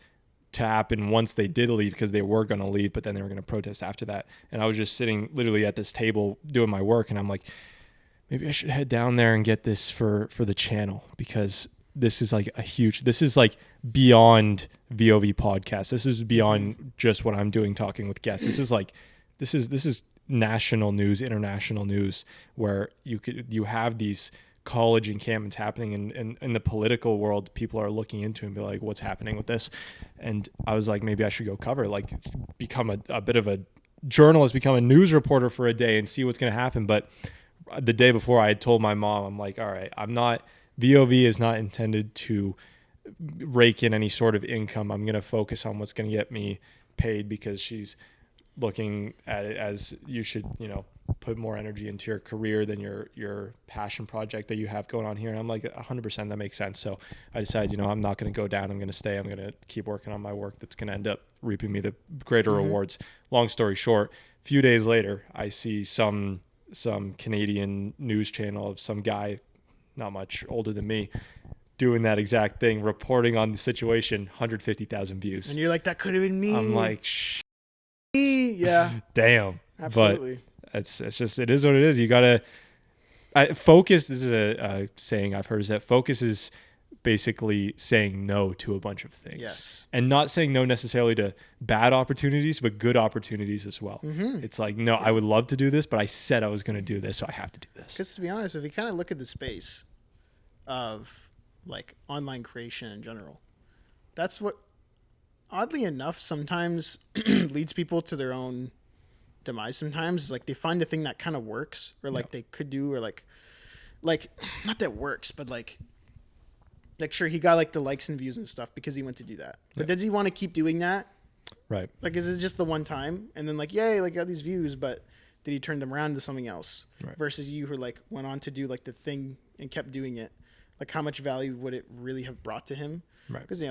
to happen once they did leave because they were going to leave, but then they were going to protest after that. And I was just sitting literally at this table doing my work, and I'm like, maybe I should head down there and get this for the channel, because this is like this is like beyond VoV podcast. This is beyond just what I'm doing talking with guests. This is national news, international news, where you have these college encampments happening, and in the political world, people are looking into and be like, what's happening with this? And I was like, maybe I should go cover, like, it's become a bit of a journalist, become a news reporter for a day and see what's going to happen. But the day before, I had told my mom, I'm like, all right, VoV is not intended to rake in any sort of income. I'm going to focus on what's going to get me paid, because she's looking at it as you should, put more energy into your career than your passion project that you have going on here. And I'm like, 100%, that makes sense. So I decided, I'm not going to go down. I'm going to stay. I'm going to keep working on my work that's going to end up reaping me the greater rewards. Long story short, a few days later, I see some Canadian news channel of some guy not much older than me doing that exact thing, reporting on the situation, 150,000 views. And you're like, that could have been me. I'm like, yeah. Damn. Absolutely. But it's just, it is what it is. You gotta focus. This is a saying I've heard, is that focus is basically saying no to a bunch of things. Yes. And not saying no necessarily to bad opportunities, but good opportunities as well. It's like, no, I would love to do this, but I said I was going to do this, so I have to do this. Because to be honest, if you kind of look at the space of like online creation in general, that's what, oddly enough, sometimes leads people to their own demise. Sometimes like they find a thing that kind of works, or like they could do, or like not that works, but like sure, he got like the likes and views and stuff because he went to do that. But does he want to keep doing that? Right. Like, is it just the one time and then like, yay, like got these views, but did he turn them around to something else? Right. Versus you who like went on to do like the thing and kept doing it. Like, how much value would it really have brought to him? Right. Because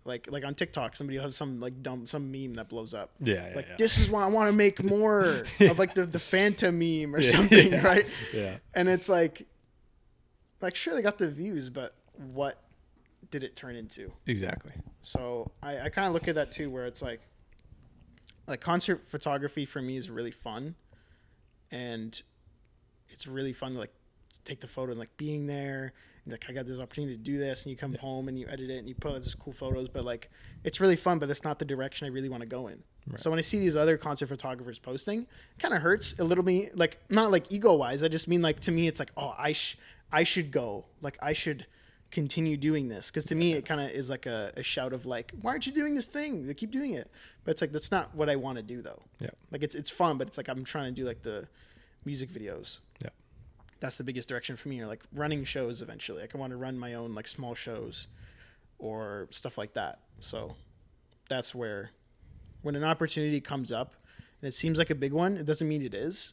like on TikTok, somebody will have some like some meme that blows up. Yeah. This is why I want to make more of like the Fanta meme or something, right? Yeah. And it's like sure, they got the views, but what did it turn into? Exactly. So I kind of look at that too, where it's like concert photography for me is really fun, and it's really fun to like take the photo and like being there like, I got this opportunity to do this, and you come home and you edit it and you put out these cool photos, but like, it's really fun, but that's not the direction I really want to go in. Right. So when I see these other concert photographers posting, it kind of hurts a little bit, like, not like ego wise. I just mean like, to me, it's like, oh, I should go, like, I should continue doing this. Cause to me, it kind of is like a shout of like, why aren't you doing this thing? They keep doing it. But it's like, that's not what I want to do though. Yeah. Like it's fun, but it's like, I'm trying to do like the music videos. Yeah. That's the biggest direction for me, or like running shows eventually. Like I want to run my own like small shows or stuff like that. So that's where, when an opportunity comes up and it seems like a big one, it doesn't mean it is.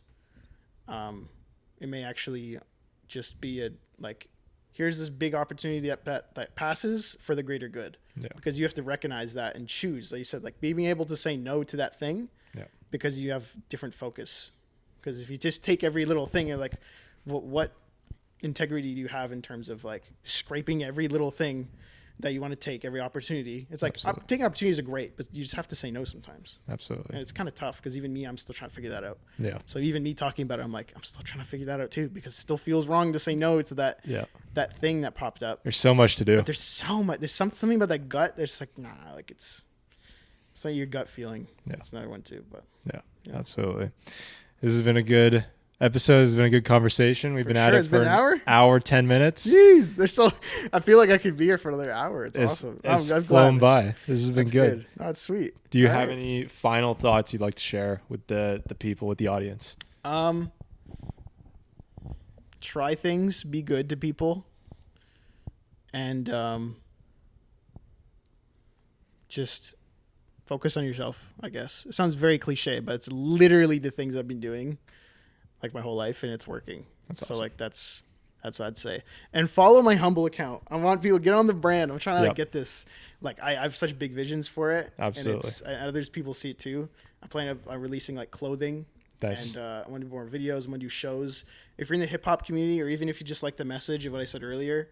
It may actually just be a, like, here's this big opportunity that passes for the greater good. Yeah. Because you have to recognize that and choose, like you said, like being able to say no to that thing. Yeah. Because you have different focus. Because if you just take every little thing and like, what integrity do you have in terms of like scraping every little thing that you want to take, every opportunity? It's like taking opportunities are great, but you just have to say no sometimes. Absolutely. And it's kind of tough because even me, I'm still trying to figure that out. Yeah. So even me talking about it, I'm like, I'm still trying to figure that out too, because it still feels wrong to say no to that. Yeah. That thing that popped up. There's so much to do. But there's so much. There's something about that gut that's like, nah, like it's not your gut feeling. Yeah. It's another one too, but yeah, absolutely. This has been a good episode. Has been a good conversation. We've been at it for an hour, 10 minutes. Jeez, I feel like I could be here for another hour. It's awesome. It's flown by. This has been good. Oh, it's sweet. Do you have any final thoughts you'd like to share with the people, with the audience? Try things, be good to people, and just focus on yourself, I guess. It sounds very cliche, but it's literally the things I've been doing like my whole life, and it's working. That's so awesome. Like that's what I'd say. And follow my Humble account. I want people to get on the brand. I'm trying to like get this. Like I have such big visions for it. Absolutely. And others people see it too. I'm planning on releasing like clothing. Nice. And I want to do more videos. I want to do shows. If you're in the hip hop community, or even if you just like the message of what I said earlier,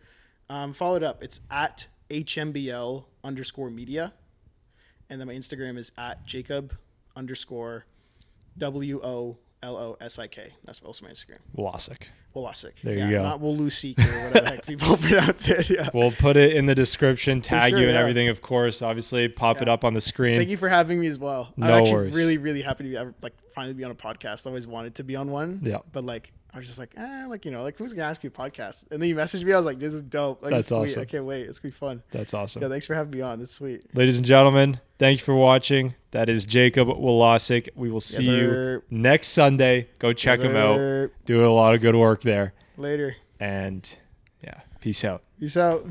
follow it up. It's at HMBL_media. And then my Instagram is at Jacob_WOLOSIK. That's also my Instagram. Wolosik. There you go. Not Wolosik or whatever the heck people pronounce it. Yeah. We'll put it in the description, tag you and everything, of course. Obviously, pop it up on the screen. Thank you for having me as well. No I'm actually worries. really, really happy to be finally be on a podcast. I always wanted to be on one. Yeah. But like, I was just like, who's gonna ask me a podcast? And then you messaged me. I was like, this is dope. Like, That's it's sweet. awesome. I can't wait. It's gonna be fun. That's awesome. Yeah, thanks for having me on. It's sweet. Ladies and gentlemen, thank you for watching. That is Jacob Wolosik. We will see you next Sunday. Go check him out. Doing a lot of good work there. Later. And yeah, peace out. Peace out.